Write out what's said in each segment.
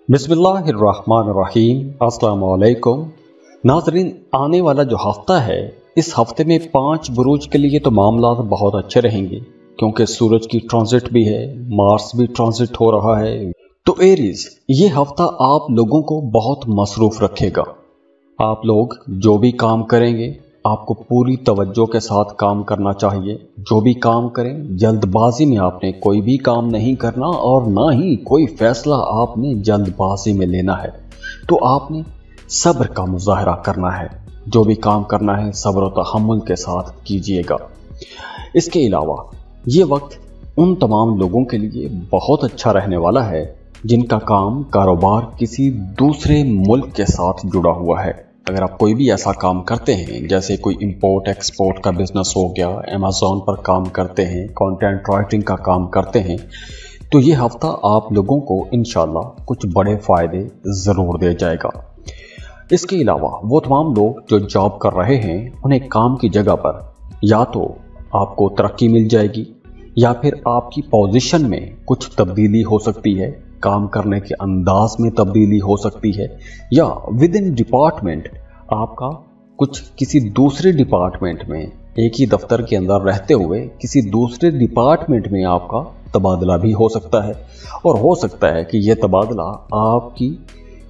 बिस्मिल्लाहिर्रहमानिर्रहीम। अस्सलाम वालेकुम नाज़रीन, आने वाला जो हफ्ता है, इस हफ्ते में 5 बुरूज के लिए तो मामला बहुत अच्छे रहेंगे क्योंकि सूरज की ट्रांजिट भी है, मार्स भी ट्रांजिट हो रहा है। तो एरीज, ये हफ्ता आप लोगों को बहुत मसरूफ रखेगा। आप लोग जो भी काम करेंगे आपको पूरी तवज्जो के साथ काम करना चाहिए। जो भी काम करें जल्दबाजी में आपने कोई भी काम नहीं करना और ना ही कोई फैसला आपने जल्दबाजी में लेना है। तो आपने सब्र का मुजाहरा करना है। जो भी काम करना है सब्र और तहम्मुल के साथ कीजिएगा। इसके अलावा ये वक्त उन तमाम लोगों के लिए बहुत अच्छा रहने वाला है जिनका काम कारोबार किसी दूसरे मुल्क के साथ जुड़ा हुआ है। अगर आप कोई भी ऐसा काम करते हैं, जैसे कोई इंपोर्ट एक्सपोर्ट का बिजनेस हो गया, अमेज़न पर काम करते हैं, कंटेंट राइटिंग का काम करते हैं, तो ये हफ्ता आप लोगों को इंशाल्लाह कुछ बड़े फ़ायदे ज़रूर दे जाएगा। इसके अलावा वो तमाम लोग जो जॉब कर रहे हैं, उन्हें काम की जगह पर या तो आपको तरक्की मिल जाएगी या फिर आपकी पोजीशन में कुछ तब्दीली हो सकती है, काम करने के अंदाज में तब्दीली हो सकती है, या विद इन डिपार्टमेंट आपका कुछ किसी दूसरे डिपार्टमेंट में, एक ही दफ्तर के अंदर रहते हुए किसी दूसरे डिपार्टमेंट में आपका तबादला भी हो सकता है। और हो सकता है कि यह तबादला आपकी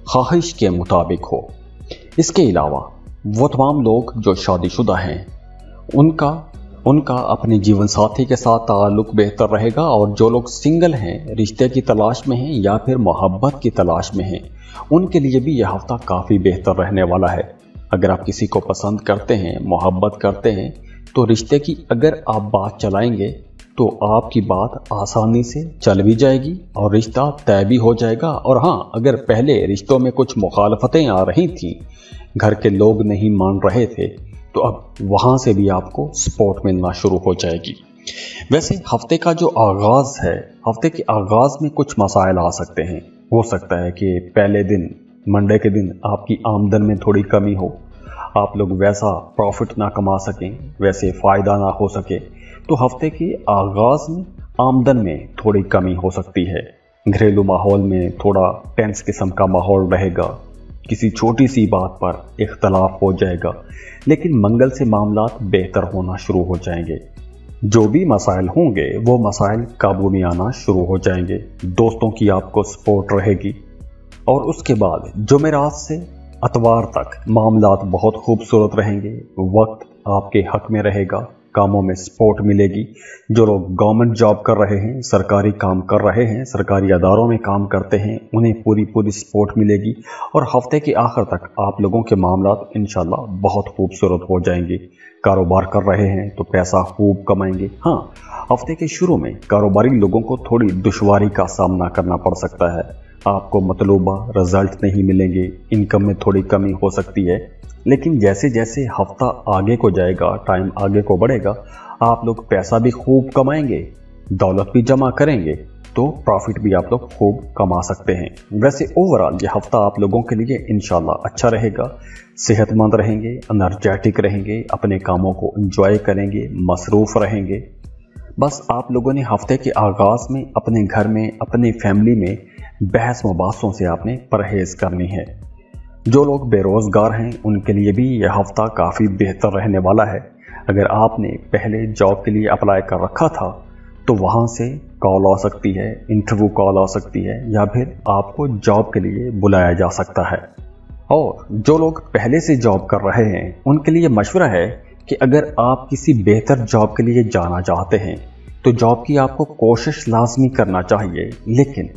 ख्वाहिश के मुताबिक हो। इसके अलावा वो तमाम लोग जो शादीशुदा हैं उनका अपने जीवन साथी के साथ ताल्लुक बेहतर रहेगा। और जो लोग सिंगल हैं, रिश्ते की तलाश में हैं या फिर मोहब्बत की तलाश में हैं, उनके लिए भी यह हफ्ता काफ़ी बेहतर रहने वाला है। अगर आप किसी को पसंद करते हैं, मोहब्बत करते हैं, तो रिश्ते की अगर आप बात चलाएंगे तो आपकी बात आसानी से चल भी जाएगी और रिश्ता तय भी हो जाएगा। और हाँ, अगर पहले रिश्तों में कुछ मुखालफतें आ रही थीं, घर के लोग नहीं मान रहे थे, तो अब वहाँ से भी आपको सपोर्ट मिलना शुरू हो जाएगी। वैसे हफ्ते का जो आगाज़ है, हफ्ते के आगाज़ में कुछ मसाइल आ सकते हैं। हो सकता है कि पहले दिन, मंडे के दिन, आपकी आमदन में थोड़ी कमी हो, आप लोग वैसा प्रॉफिट ना कमा सकें, वैसे फ़ायदा ना हो सके। तो हफ्ते के आगाज़ में आमदन में थोड़ी कमी हो सकती है। घरेलू माहौल में थोड़ा टेंस किस्म का माहौल रहेगा, किसी छोटी सी बात पर इख्तलाफ हो जाएगा, लेकिन मंगल से मामलात बेहतर होना शुरू हो जाएंगे। जो भी मसाइल होंगे वो मसाइल काबू में आना शुरू हो जाएंगे। दोस्तों की आपको सपोर्ट रहेगी। और उसके बाद जुमेरात से अतवार तक मामलात बहुत खूबसूरत रहेंगे। वक्त आपके हक में रहेगा, कामों में सपोर्ट मिलेगी। जो लोग गवर्नमेंट जॉब कर रहे हैं, सरकारी काम कर रहे हैं, सरकारी अदारों में काम करते हैं, उन्हें पूरी सपोर्ट मिलेगी। और हफ्ते के आखिर तक आप लोगों के मामलात इंशाल्लाह बहुत खूबसूरत हो जाएंगे। कारोबार कर रहे हैं तो पैसा खूब कमाएंगे। हाँ, हफ्ते के शुरू में कारोबारी लोगों को थोड़ी दुश्वारी का सामना करना पड़ सकता है। आपको मतलूबा रिजल्ट नहीं मिलेंगे, इनकम में थोड़ी कमी हो सकती है। लेकिन जैसे जैसे हफ्ता आगे को जाएगा, टाइम आगे को बढ़ेगा, आप लोग पैसा भी खूब कमाएंगे, दौलत भी जमा करेंगे, तो प्रॉफिट भी आप लोग खूब कमा सकते हैं। वैसे ओवरऑल ये हफ्ता आप लोगों के लिए इंशाल्लाह अच्छा रहेगा। सेहतमंद रहेंगे, एनर्जेटिक रहेंगे, अपने कामों को एंजॉय करेंगे, मसरूफ़ रहेंगे। बस आप लोगों ने हफ्ते के आगाज़ में अपने घर में, अपनी फैमिली में बहस मुबासों से आपने परहेज़ करनी है। जो लोग बेरोज़गार हैं उनके लिए भी यह हफ्ता काफ़ी बेहतर रहने वाला है। अगर आपने पहले जॉब के लिए अप्लाई कर रखा था तो वहाँ से कॉल आ सकती है, इंटरव्यू कॉल आ सकती है, या फिर आपको जॉब के लिए बुलाया जा सकता है। और जो लोग पहले से जॉब कर रहे हैं उनके लिए मशवरा है कि अगर आप किसी बेहतर जॉब के लिए जाना चाहते हैं तो जॉब की आपको कोशिश लाजमी करना चाहिए, लेकिन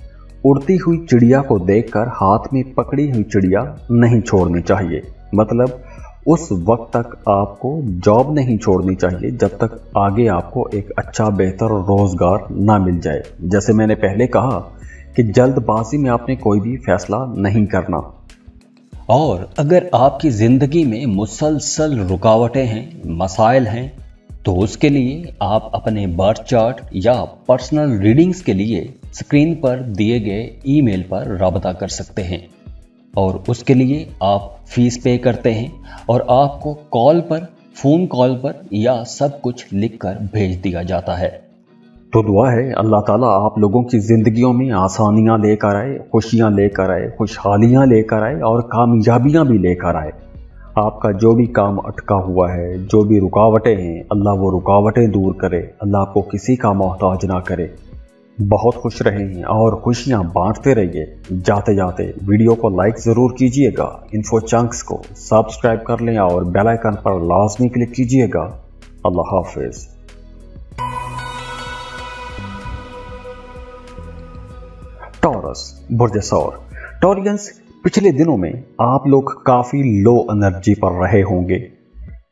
उड़ती हुई चिड़िया को देखकर हाथ में पकड़ी हुई चिड़िया नहीं छोड़नी चाहिए। मतलब उस वक्त तक आपको जॉब नहीं छोड़नी चाहिए जब तक आगे आपको एक अच्छा बेहतर रोजगार ना मिल जाए। जैसे मैंने पहले कहा कि जल्दबाजी में आपने कोई भी फैसला नहीं करना। और अगर आपकी ज़िंदगी में मुसलसल रुकावटें हैं, मसाइल हैं, तो उसके लिए आप अपने बर्थ चार्ट या पर्सनल रीडिंग्स के लिए स्क्रीन पर दिए गए ईमेल पर राबता कर सकते हैं। और उसके लिए आप फीस पे करते हैं और आपको कॉल पर, फ़ोन कॉल पर या सब कुछ लिखकर भेज दिया जाता है। तो दुआ है अल्लाह ताला आप लोगों की ज़िंदगियों में आसानियाँ लेकर आए, खुशियाँ लेकर आए, खुशहालियाँ लेकर आए और कामयाबियाँ भी लेकर आए। आपका जो भी काम अटका हुआ है, जो भी रुकावटें हैं, अल्लाह वो रुकावटें दूर करे, अल्लाह आपको किसी का मोहताज ना करे। बहुत खुश रहें और खुशियाँ बांटते रहिए। जाते जाते वीडियो को लाइक ज़रूर कीजिएगा, इन्फो चंक्स को सब्सक्राइब कर लें और बेल आइकन पर लाजमी क्लिक कीजिएगा। अल्लाह हाफिज़। टॉरस बुर्ज सौर। टॉरियंस, पिछले दिनों में आप लोग काफ़ी लो एनर्जी पर रहे होंगे।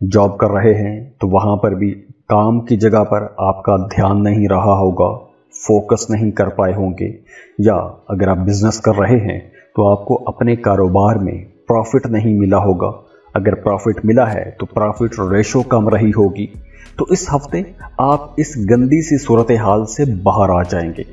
जॉब कर रहे हैं तो वहाँ पर भी काम की जगह पर आपका ध्यान नहीं रहा होगा, फोकस नहीं कर पाए होंगे, या अगर आप बिजनेस कर रहे हैं तो आपको अपने कारोबार में प्रॉफिट नहीं मिला होगा। अगर प्रॉफिट मिला है तो प्रॉफिट रेशो कम रही होगी। तो इस हफ्ते आप इस गंदी सी सूरत हाल से बाहर आ जाएंगे।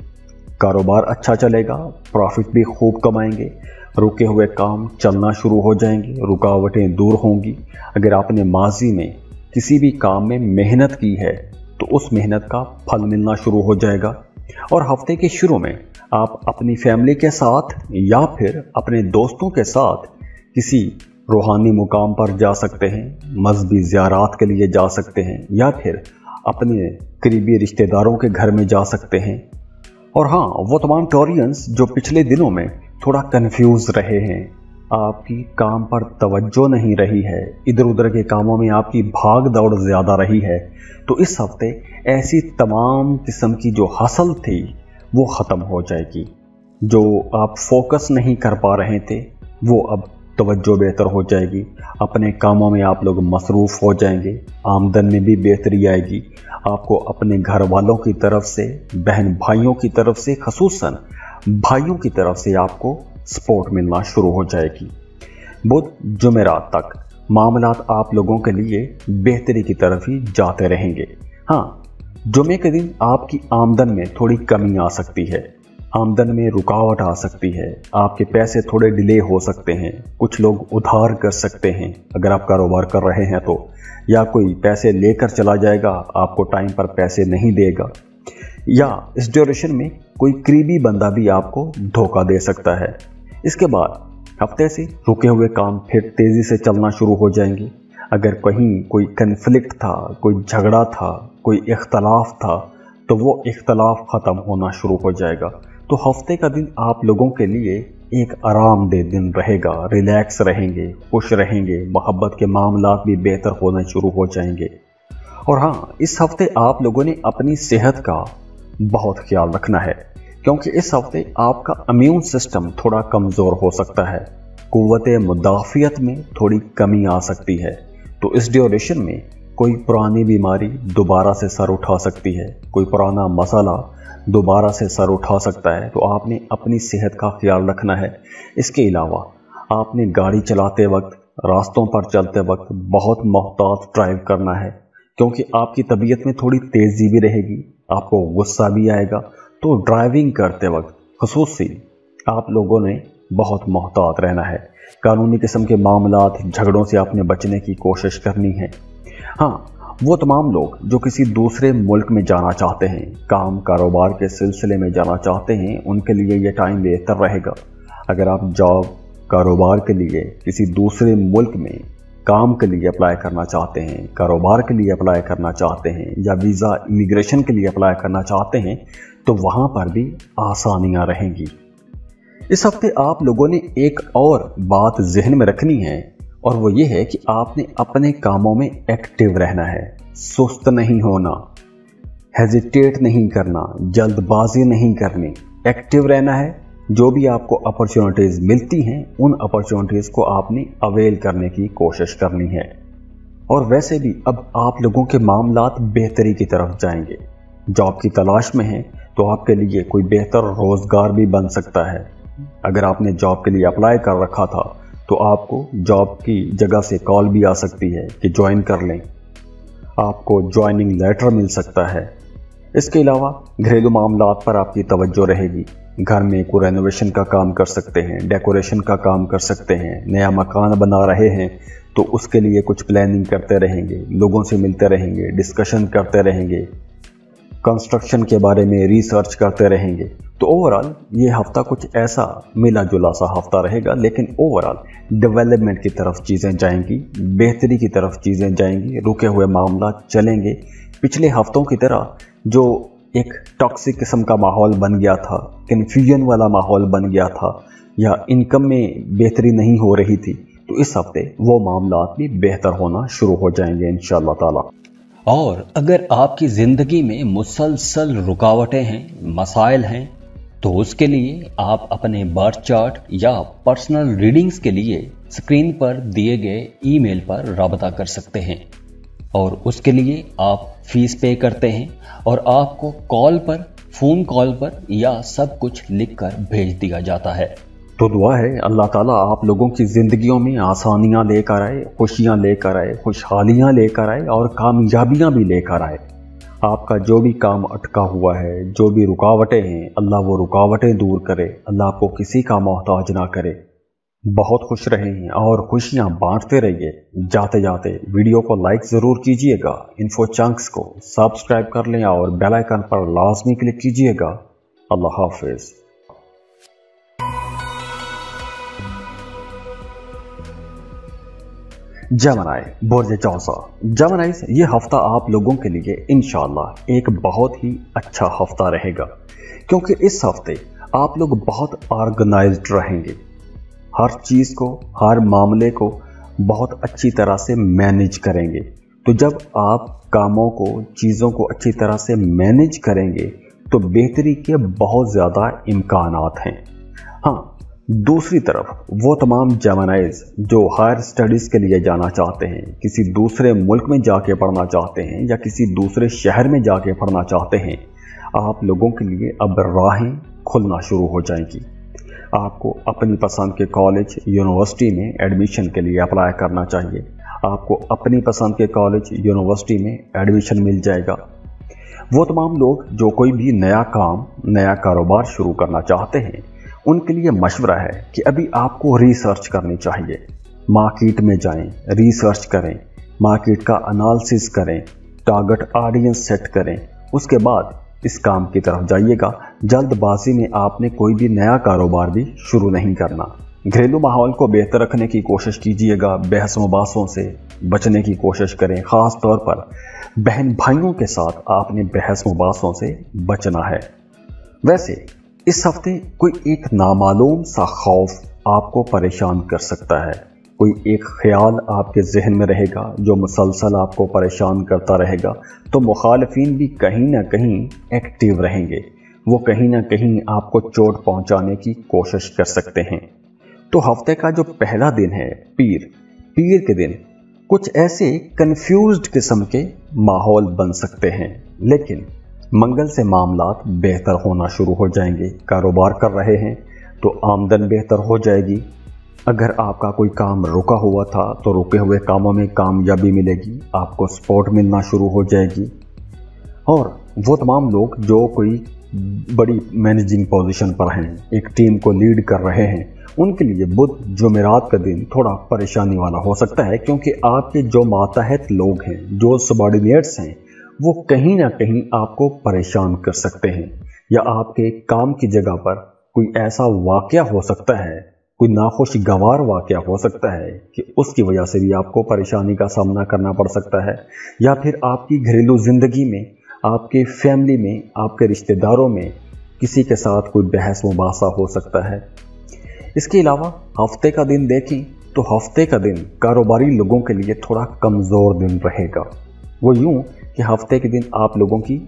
कारोबार अच्छा चलेगा, प्रॉफिट भी खूब कमाएंगे, रुके हुए काम चलना शुरू हो जाएंगे, रुकावटें दूर होंगी। अगर आपने माजी में किसी भी काम में मेहनत की है तो उस मेहनत का फल मिलना शुरू हो जाएगा। और हफ्ते के शुरू में आप अपनी फैमिली के साथ या फिर अपने दोस्तों के साथ किसी रूहानी मुकाम पर जा सकते हैं, मजहबी ज़ियारात के लिए जा सकते हैं, या फिर अपने करीबी रिश्तेदारों के घर में जा सकते हैं। और हाँ, वो तमाम टॉरियंस जो पिछले दिनों में थोड़ा कंफ्यूज रहे हैं, आपकी काम पर तवज्जो नहीं रही है, इधर उधर के कामों में आपकी भाग दौड़ ज़्यादा रही है, तो इस हफ्ते ऐसी तमाम किस्म की जो हसल थी वो ख़त्म हो जाएगी। जो आप फोकस नहीं कर पा रहे थे वो अब तवज्जो बेहतर हो जाएगी। अपने कामों में आप लोग मसरूफ़ हो जाएंगे, आमदन में भी बेहतरी आएगी। आपको अपने घर वालों की तरफ से, बहन भाइयों की तरफ से, खसूसन भाइयों की तरफ से आपको सपोर्ट मिलना शुरू हो जाएगी। बुध जुमेरात तक मामलात आप लोगों के लिए बेहतरी की तरफ ही जाते रहेंगे। हाँ, जुमे के दिन आपकी आमदन में थोड़ी कमी आ सकती है, आमदन में रुकावट आ सकती है, आपके पैसे थोड़े डिले हो सकते हैं, कुछ लोग उधार कर सकते हैं अगर आप कारोबार कर रहे हैं तो, या कोई पैसे लेकर चला जाएगा, आपको टाइम पर पैसे नहीं देगा, या इस ड्यूरेशन में कोई करीबी बंदा भी आपको धोखा दे सकता है। इसके बाद हफ्ते से रुके हुए काम फिर तेज़ी से चलना शुरू हो जाएंगे। अगर कहीं कोई कन्फ्लिक्ट था, कोई झगड़ा था, कोई इख्तलाफ था, तो वो इख्तलाफ ख़त्म होना शुरू हो जाएगा। तो हफ्ते का दिन आप लोगों के लिए एक आरामदेह दिन रहेगा, रिलैक्स रहेंगे, खुश रहेंगे, मोहब्बत के मामलात भी बेहतर होने शुरू हो जाएंगे। और हाँ, इस हफ्ते आप लोगों ने अपनी सेहत का बहुत ख्याल रखना है, क्योंकि इस हफ्ते आपका इम्यून सिस्टम थोड़ा कमज़ोर हो सकता है, क़ुव्वत मुदाफ़ियत में थोड़ी कमी आ सकती है। तो इस ड्यूरेशन में कोई पुरानी बीमारी दोबारा से सर उठा सकती है, कोई पुराना मसला दोबारा से सर उठा सकता है। तो आपने अपनी सेहत का ख्याल रखना है। इसके अलावा आपने गाड़ी चलाते वक्त, रास्तों पर चलते वक्त बहुत मोहतात ड्राइव करना है, क्योंकि आपकी तबीयत में थोड़ी तेज़ी भी रहेगी, आपको गुस्सा भी आएगा। तो ड्राइविंग करते वक्त खुसूसी आप लोगों ने बहुत मोहतात रहना है। कानूनी किस्म के मामलात, झगड़ों से आपने बचने की कोशिश करनी है। हाँ, वो तमाम लोग जो किसी दूसरे मुल्क में जाना चाहते हैं, काम कारोबार के सिलसिले में जाना चाहते हैं, उनके लिए ये टाइम बेहतर रहेगा। अगर आप जॉब कारोबार के लिए किसी दूसरे मुल्क में काम के लिए अप्लाई करना चाहते हैं, कारोबार के लिए अप्लाई करना चाहते हैं, या वीज़ा इमिग्रेशन के लिए अप्लाई करना चाहते हैं, तो वहाँ पर भी आसानियाँ रहेंगी। इस हफ्ते आप लोगों ने एक और बात जहन में रखनी है, और वो ये है कि आपने अपने कामों में एक्टिव रहना है, सुस्त नहीं होना, हेजिटेट नहीं करना, जल्दबाजी नहीं करनी, एक्टिव रहना है। जो भी आपको अपॉर्चुनिटीज़ मिलती हैं उन अपॉर्चुनिटीज़ को आपने अवेल करने की कोशिश करनी है। और वैसे भी अब आप लोगों के मामलात बेहतरी की तरफ जाएंगे। जॉब की तलाश में हैं तो आपके लिए कोई बेहतर रोज़गार भी बन सकता है। अगर आपने जॉब के लिए अप्लाई कर रखा था तो आपको जॉब की जगह से कॉल भी आ सकती है कि ज्वाइन कर लें, आपको ज्वाइनिंग लेटर मिल सकता है। इसके अलावा घरेलू मामलात पर आपकी तवज्जो रहेगी। घर में कोई रेनोवेशन का काम कर सकते हैं, डेकोरेशन का काम कर सकते हैं, नया मकान बना रहे हैं तो उसके लिए कुछ प्लानिंग करते रहेंगे, लोगों से मिलते रहेंगे, डिस्कशन करते रहेंगे। कंस्ट्रक्शन के बारे में रिसर्च करते रहेंगे। तो ओवरऑल ये हफ्ता कुछ ऐसा मिला जुला सा हफ्ता रहेगा, लेकिन ओवरऑल डेवलपमेंट की तरफ चीज़ें जाएंगी, बेहतरी की तरफ चीज़ें जाएंगी, रुके हुए मामला चलेंगे। पिछले हफ्तों की तरह जो एक टॉक्सिक किस्म का माहौल बन गया था, कन्फ्यूजन वाला माहौल बन गया था, या इनकम में बेहतरी नहीं हो रही थी, तो इस हफ्ते वो मामला भी बेहतर होना शुरू हो जाएंगे इंशाअल्लाह ताला। और अगर आपकी ज़िंदगी में मुसलसल रुकावटें हैं, मसाइल हैं, तो उसके लिए आप अपने बर्थ चार्ट या पर्सनल रीडिंग्स के लिए स्क्रीन पर दिए गए ईमेल पर राबता कर सकते हैं, और उसके लिए आप फीस पे करते हैं और आपको कॉल पर, फ़ोन कॉल पर या सब कुछ लिखकर भेज दिया जाता है। तो दुआ है अल्लाह ताला आप लोगों की ज़िंदगियों में आसानियाँ लेकर आए, खुशियाँ लेकर आए, खुशहालियाँ लेकर आए और कामयाबियाँ भी लेकर आए। आपका जो भी काम अटका हुआ है, जो भी रुकावटें हैं, अल्लाह वो रुकावटें दूर करे, अल्लाह आपको किसी का मोहताज ना करे। बहुत खुश रहें और खुशियाँ बांटते रहिए। जाते जाते वीडियो को लाइक ज़रूर कीजिएगा, इन्फो चंक्स को सब्सक्राइब कर लें और बेल आइकन पर लाजमी क्लिक कीजिएगा। अल्लाह हाफिज़। जेमिनी बुर्ज जौसा। जेमिनीज़, ये हफ्ता आप लोगों के लिए इंशाअल्लाह एक बहुत ही अच्छा हफ्ता रहेगा, क्योंकि इस हफ्ते आप लोग बहुत ऑर्गेनाइज्ड रहेंगे। हर चीज़ को, हर मामले को बहुत अच्छी तरह से मैनेज करेंगे। तो जब आप कामों को, चीज़ों को अच्छी तरह से मैनेज करेंगे तो बेहतरी के बहुत ज़्यादा इम्कानात हैं। हाँ, दूसरी तरफ वो तमाम जेमिनीज़ जो हायर स्टडीज़ के लिए जाना चाहते हैं, किसी दूसरे मुल्क में जाके पढ़ना चाहते हैं या किसी दूसरे शहर में जाके पढ़ना चाहते हैं, आप लोगों के लिए अब राहें खुलना शुरू हो जाएंगी। आपको अपनी पसंद के कॉलेज, यूनिवर्सिटी में एडमिशन के लिए अप्लाई करना चाहिए। आपको अपनी पसंद के कॉलेज, यूनिवर्सिटी में एडमिशन मिल जाएगा। वो तमाम लोग जो कोई भी नया काम, नया कारोबार शुरू करना चाहते हैं, उनके लिए मशवरा है कि अभी आपको रिसर्च करनी चाहिए। मार्केट में जाएं, रिसर्च करें, मार्केट का एनालिसिस करें, टारगेट ऑडियंस सेट करें, उसके बाद इस काम की तरफ जाइएगा। जल्दबाजी में आपने कोई भी नया कारोबार भी शुरू नहीं करना। घरेलू माहौल को बेहतर रखने की कोशिश कीजिएगा, बहस मुबासों से बचने की कोशिश करें। ख़ास तौर पर बहन भाइयों के साथ आपने बहस मुबासों से बचना है। वैसे इस हफ्ते कोई एक नामालूम सा खौफ आपको परेशान कर सकता है। कोई एक ख्याल आपके जहन में रहेगा जो मुसलसल आपको परेशान करता रहेगा। तो मुखालिफिन भी कहीं ना कहीं एक्टिव रहेंगे, वो कहीं ना कहीं आपको चोट पहुंचाने की कोशिश कर सकते हैं। तो हफ्ते का जो पहला दिन है पीर के दिन कुछ ऐसे कंफ्यूज्ड किस्म के माहौल बन सकते हैं, लेकिन मंगल से मामलात बेहतर होना शुरू हो जाएंगे। कारोबार कर रहे हैं तो आमदन बेहतर हो जाएगी। अगर आपका कोई काम रुका हुआ था तो रुके हुए कामों में कामयाबी मिलेगी, आपको सपोर्ट मिलना शुरू हो जाएगी। और वो तमाम लोग जो कोई बड़ी मैनेजिंग पोजीशन पर हैं, एक टीम को लीड कर रहे हैं, उनके लिए बुध जुमेरात का दिन थोड़ा परेशानी वाला हो सकता है, क्योंकि आपके जो मातहत लोग हैं, जो सबॉर्डिनेट्स हैं, वो कहीं ना कहीं आपको परेशान कर सकते हैं, या आपके काम की जगह पर कोई ऐसा वाकया हो सकता है, कोई नाखुशगवार वाकया हो सकता है कि उसकी वजह से भी आपको परेशानी का सामना करना पड़ सकता है। या फिर आपकी घरेलू ज़िंदगी में, आपके फैमिली में, आपके रिश्तेदारों में किसी के साथ कोई बहस मुबासा हो सकता है। इसके अलावा हफ्ते का दिन देखें तो हफ्ते का दिन कारोबारी लोगों के लिए थोड़ा कमज़ोर दिन रहेगा। वो यूँ कि हफ्ते के दिन आप लोगों की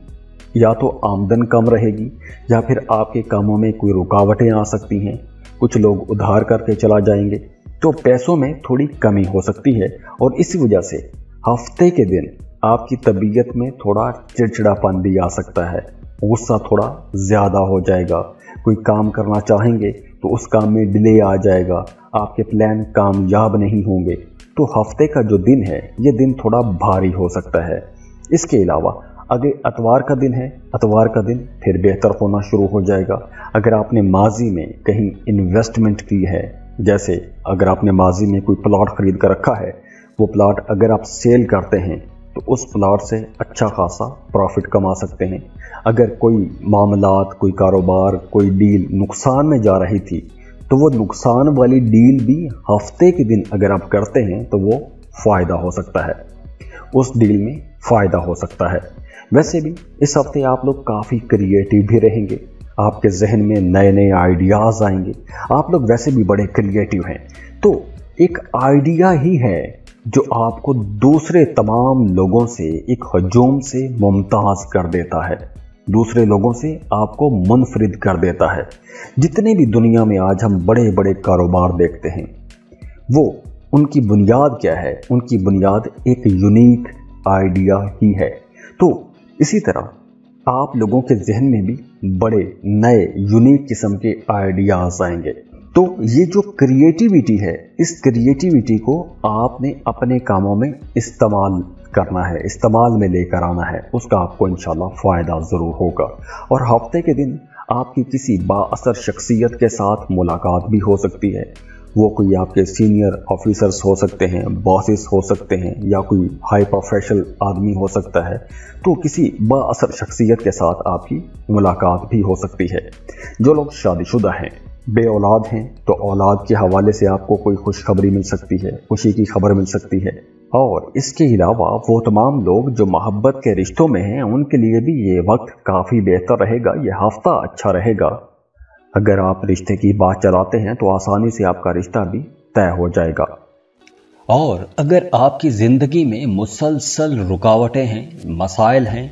या तो आमदन कम रहेगी या फिर आपके कामों में कोई रुकावटें आ सकती हैं। कुछ लोग उधार करके चला जाएंगे, तो पैसों में थोड़ी कमी हो सकती है, और इसी वजह से हफ्ते के दिन आपकी तबीयत में थोड़ा चिड़चिड़ापन भी आ सकता है, गुस्सा थोड़ा ज़्यादा हो जाएगा। कोई काम करना चाहेंगे तो उस काम में डिले आ जाएगा, आपके प्लान कामयाब नहीं होंगे। तो हफ्ते का जो दिन है, ये दिन थोड़ा भारी हो सकता है। इसके अलावा अगर अतवार का दिन है, अतवार का दिन फिर बेहतर होना शुरू हो जाएगा। अगर आपने माजी में कहीं इन्वेस्टमेंट की है, जैसे अगर आपने माजी में कोई प्लॉट खरीद कर रखा है, वो प्लॉट अगर आप सेल करते हैं तो उस प्लाट से अच्छा खासा प्रॉफिट कमा सकते हैं। अगर कोई मामलात, कोई कारोबार, कोई डील नुकसान में जा रही थी तो वो नुकसान वाली डील भी हफ्ते के दिन अगर आप करते हैं तो वो फ़ायदा हो सकता है, उस डील में फ़ायदा हो सकता है। वैसे भी इस हफ्ते आप लोग काफ़ी क्रिएटिव भी रहेंगे, आपके जहन में नए नए आइडियाज़ आएंगे। आप लोग वैसे भी बड़े क्रिएटिव हैं, तो एक आइडिया ही है जो आपको दूसरे तमाम लोगों से एक हजूम से मुमताज़ कर देता है, दूसरे लोगों से आपको मुनफरिद कर देता है। जितने भी दुनिया में आज हम बड़े बड़े कारोबार देखते हैं, वो उनकी बुनियाद क्या है? उनकी बुनियाद एक यूनिक आइडिया ही है। तो इसी तरह आप लोगों के जहन में भी बड़े नए यूनिक किस्म के आइडियाज़ आएंगे। तो ये जो क्रिएटिविटी है, इस क्रिएटिविटी को आपने अपने कामों में इस्तेमाल करना है, इस्तेमाल में लेकर आना है, उसका आपको इंशाल्लाह फ़ायदा ज़रूर होगा। और हफ्ते के दिन आपकी किसी बाअसर शख्सियत के साथ मुलाकात भी हो सकती है। वो कोई आपके सीनियर ऑफिसर्स हो सकते हैं, बॉसेस हो सकते हैं, या कोई हाई प्रोफेशनल आदमी हो सकता है। तो किसी बाअसर शख्सियत के साथ आपकी मुलाकात भी हो सकती है। जो लोग शादीशुदा हैं, बे औलाद हैं, तो औलाद के हवाले से आपको कोई खुशखबरी मिल सकती है, खुशी की खबर मिल सकती है। और इसके अलावा वो तमाम लोग जो मोहब्बत के रिश्तों में हैं, उनके लिए भी ये वक्त काफ़ी बेहतर रहेगा, ये हफ्ता अच्छा रहेगा। अगर आप रिश्ते की बात चलाते हैं तो आसानी से आपका रिश्ता भी तय हो जाएगा। और अगर आपकी ज़िंदगी में मुसलसल रुकावटें हैं, मसाइल हैं,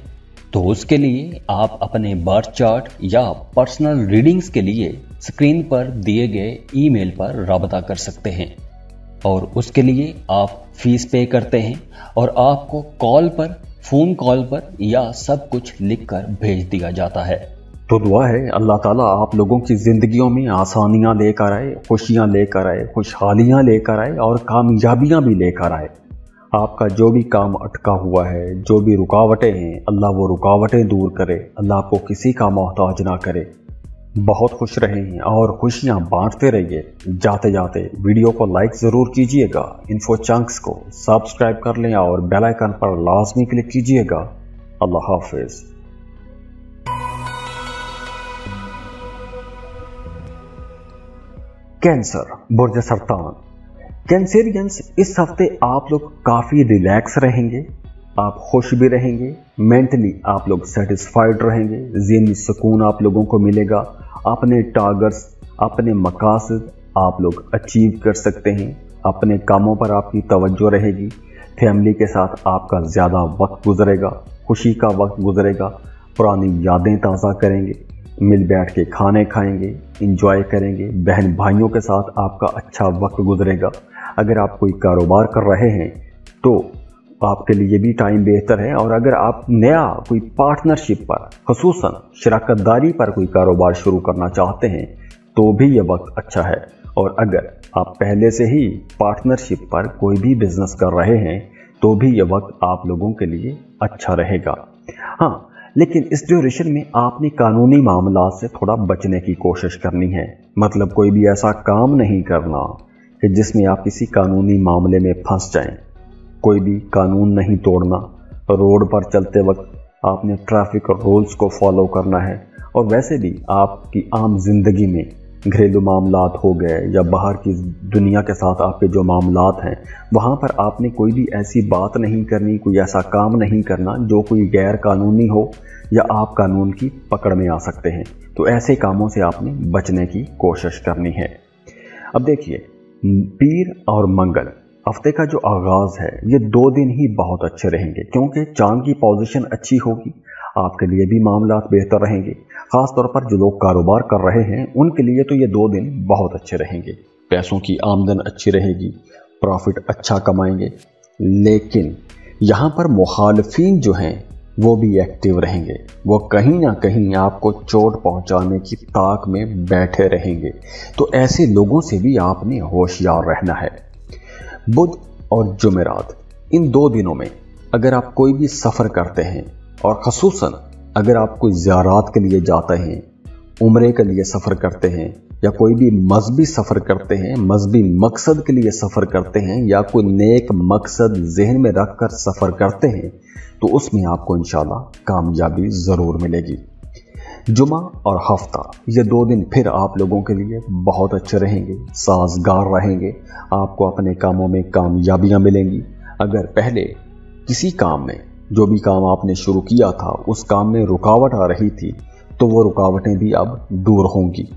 तो उसके लिए आप अपने बर्थ चार्ट या पर्सनल रीडिंग्स के लिए स्क्रीन पर दिए गए ईमेल पर राबता कर सकते हैं। और उसके लिए आप फीस पे करते हैं और आपको कॉल पर, फ़ोन कॉल पर या सब कुछ लिखकर भेज दिया जाता है। तो दुआ है अल्लाह ताला आप लोगों की ज़िंदगियों में आसानियाँ लेकर आए, खुशियाँ लेकर आए, खुशहालियाँ लेकर आए और कामयाबियाँ भी लेकर आए। आपका जो भी काम अटका हुआ है, जो भी रुकावटें हैं, अल्लाह वो रुकावटें दूर करे, अल्लाह आपको किसी का मोहताज ना करे। बहुत खुश रहें और खुशियाँ बांटते रहिए। जाते जाते वीडियो को लाइक ज़रूर कीजिएगा, इन्फो चंक्स को सब्सक्राइब कर लें और बेल आइकन पर लाजमी क्लिक कीजिएगा। अल्लाह हाफिज़। कैंसर, बुर्ज सरतान। कैंसेरियंस, इस हफ्ते आप लोग काफ़ी रिलैक्स रहेंगे, आप खुश भी रहेंगे, मेंटली आप लोग सेटिस्फाइड रहेंगे, ज़हनी सुकून आप लोगों को मिलेगा। अपने टारगेट्स, अपने मकासद आप लोग अचीव कर सकते हैं। अपने कामों पर आपकी तवज्जो रहेगी। फैमिली के साथ आपका ज़्यादा वक्त गुजरेगा, खुशी का वक्त गुजरेगा, पुरानी यादें ताज़ा करेंगे, मिल बैठ के खाने खाएंगे, इंजॉय करेंगे, बहन भाइयों के साथ आपका अच्छा वक्त गुजरेगा। अगर आप कोई कारोबार कर रहे हैं तो आपके लिए भी टाइम बेहतर है। और अगर आप नया कोई पार्टनरशिप पर, खसूसन शराकतदारी पर कोई कारोबार शुरू करना चाहते हैं तो भी ये वक्त अच्छा है। और अगर आप पहले से ही पार्टनरशिप पर कोई भी बिजनेस कर रहे हैं तो भी ये वक्त आप लोगों के लिए अच्छा रहेगा। हाँ, लेकिन इस ड्यूरेशन में आपने कानूनी मामला से थोड़ा बचने की कोशिश करनी है। मतलब कोई भी ऐसा काम नहीं करना कि जिसमें आप किसी कानूनी मामले में फंस जाएं। कोई भी कानून नहीं तोड़ना। रोड पर चलते वक्त आपने ट्रैफिक रूल्स को फॉलो करना है। और वैसे भी आपकी आम जिंदगी में घरेलू मामलात हो गए या बाहर की दुनिया के साथ आपके जो मामलात हैं, वहाँ पर आपने कोई भी ऐसी बात नहीं करनी, कोई ऐसा काम नहीं करना जो कोई गैर कानूनी हो या आप कानून की पकड़ में आ सकते हैं। तो ऐसे कामों से आपने बचने की कोशिश करनी है। अब देखिए, पीर और मंगल हफ्ते का जो आगाज़ है, ये 2 दिन ही बहुत अच्छे रहेंगे क्योंकि चांद की पोजीशन अच्छी होगी। आपके लिए भी मामलात बेहतर रहेंगे। ख़ास तौर पर जो लोग कारोबार कर रहे हैं उनके लिए तो ये 2 दिन बहुत अच्छे रहेंगे। पैसों की आमदन अच्छी रहेगी, प्रॉफिट अच्छा कमाएंगे। लेकिन यहाँ पर मुखालफीन जो हैं वो भी एक्टिव रहेंगे। वो कहीं ना कहीं आपको चोट पहुँचाने की ताक में बैठे रहेंगे। तो ऐसे लोगों से भी आपने होशियार रहना है। बुध और जुमेरात, इन 2 दिनों में अगर आप कोई भी सफ़र करते हैं और ख़ुसूसन अगर आप कोई ज़ियारात के लिए जाते हैं, उम्रे के लिए सफ़र करते हैं या कोई भी मजहबी सफ़र करते हैं, मजहबी मकसद के लिए सफ़र करते हैं या कोई नेक मकसद जहन में रख कर सफ़र करते हैं तो उसमें आपको इंशाल्लाह कामयाबी ज़रूर मिलेगी। जुमा और हफ्ता ये 2 दिन फिर आप लोगों के लिए बहुत अच्छे रहेंगे, साजगार रहेंगे। आपको अपने कामों में कामयाबियां मिलेंगी। अगर पहले किसी काम में, जो भी काम आपने शुरू किया था, उस काम में रुकावट आ रही थी तो वो रुकावटें भी अब दूर होंगी।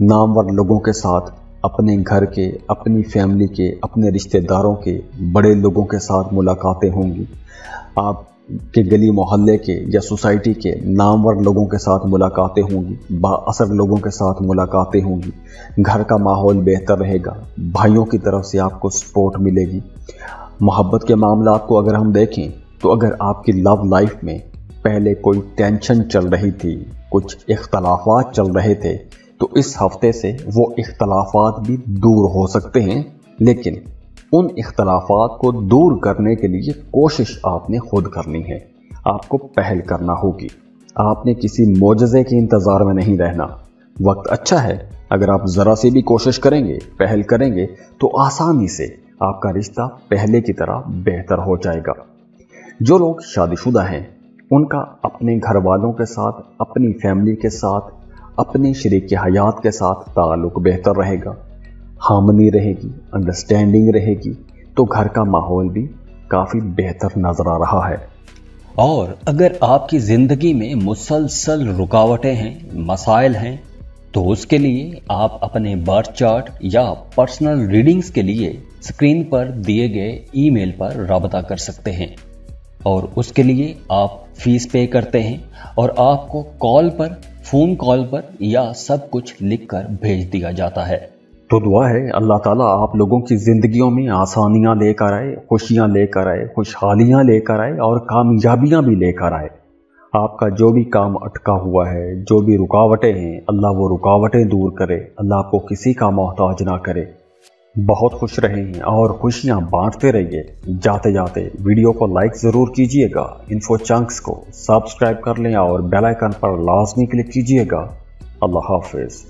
नामवर लोगों के साथ, अपने घर के, अपनी फैमिली के, अपने रिश्तेदारों के, बड़े लोगों के साथ मुलाकातें होंगी। आप के गली मोहल्ले के या सोसाइटी के नामवर लोगों के साथ मुलाकातें होंगी, बाअसर लोगों के साथ मुलाकातें होंगी। घर का माहौल बेहतर रहेगा, भाइयों की तरफ से आपको सपोर्ट मिलेगी। मोहब्बत के मामला को अगर हम देखें तो अगर आपकी लव लाइफ में पहले कोई टेंशन चल रही थी, कुछ इख्तलाफात चल रहे थे, तो इस हफ्ते से वो इख्तलाफात भी दूर हो सकते हैं। लेकिन उन इख्तलाफात को दूर करने के लिए कोशिश आपने खुद करनी है, आपको पहल करना होगी। आपने किसी मोजज़े के इंतज़ार में नहीं रहना। वक्त अच्छा है, अगर आप ज़रा सी भी कोशिश करेंगे, पहल करेंगे तो आसानी से आपका रिश्ता पहले की तरह बेहतर हो जाएगा। जो लोग शादीशुदा हैं उनका अपने घर वालों के साथ, अपनी फैमिली के साथ, अपने शरीक हयात के साथ ताल्लुक़ बेहतर रहेगा, हार्मनी रहेगी, अंडरस्टैंडिंग रहेगी, तो घर का माहौल भी काफ़ी बेहतर नज़र आ रहा है। और अगर आपकी ज़िंदगी में मुसलसल रुकावटें हैं, मसाइल हैं, तो उसके लिए आप अपने बर्थ चार्ट या पर्सनल रीडिंग्स के लिए स्क्रीन पर दिए गए ईमेल पर राबता कर सकते हैं। और उसके लिए आप फीस पे करते हैं और आपको कॉल पर, फ़ोन कॉल पर या सब कुछ लिखकर भेज दिया जाता है। तो दुआ है अल्लाह ताला आप लोगों की ज़िंदगियों में आसानियां लेकर आए, खुशियां लेकर आए, खुशहालियां लेकर आए और कामयाबियां भी लेकर आए। आपका जो भी काम अटका हुआ है, जो भी रुकावटें हैं, अल्लाह वो रुकावटें दूर करे, अल्लाह आपको किसी का मोहताज ना करे। बहुत खुश रहें और खुशियां बांटते रहिए। जाते जाते वीडियो को लाइक ज़रूर कीजिएगा, इन्फो चंक्स को सब्सक्राइब कर लें और बेल आइकन पर लाजमी क्लिक कीजिएगा। अल्लाह हाफिज़।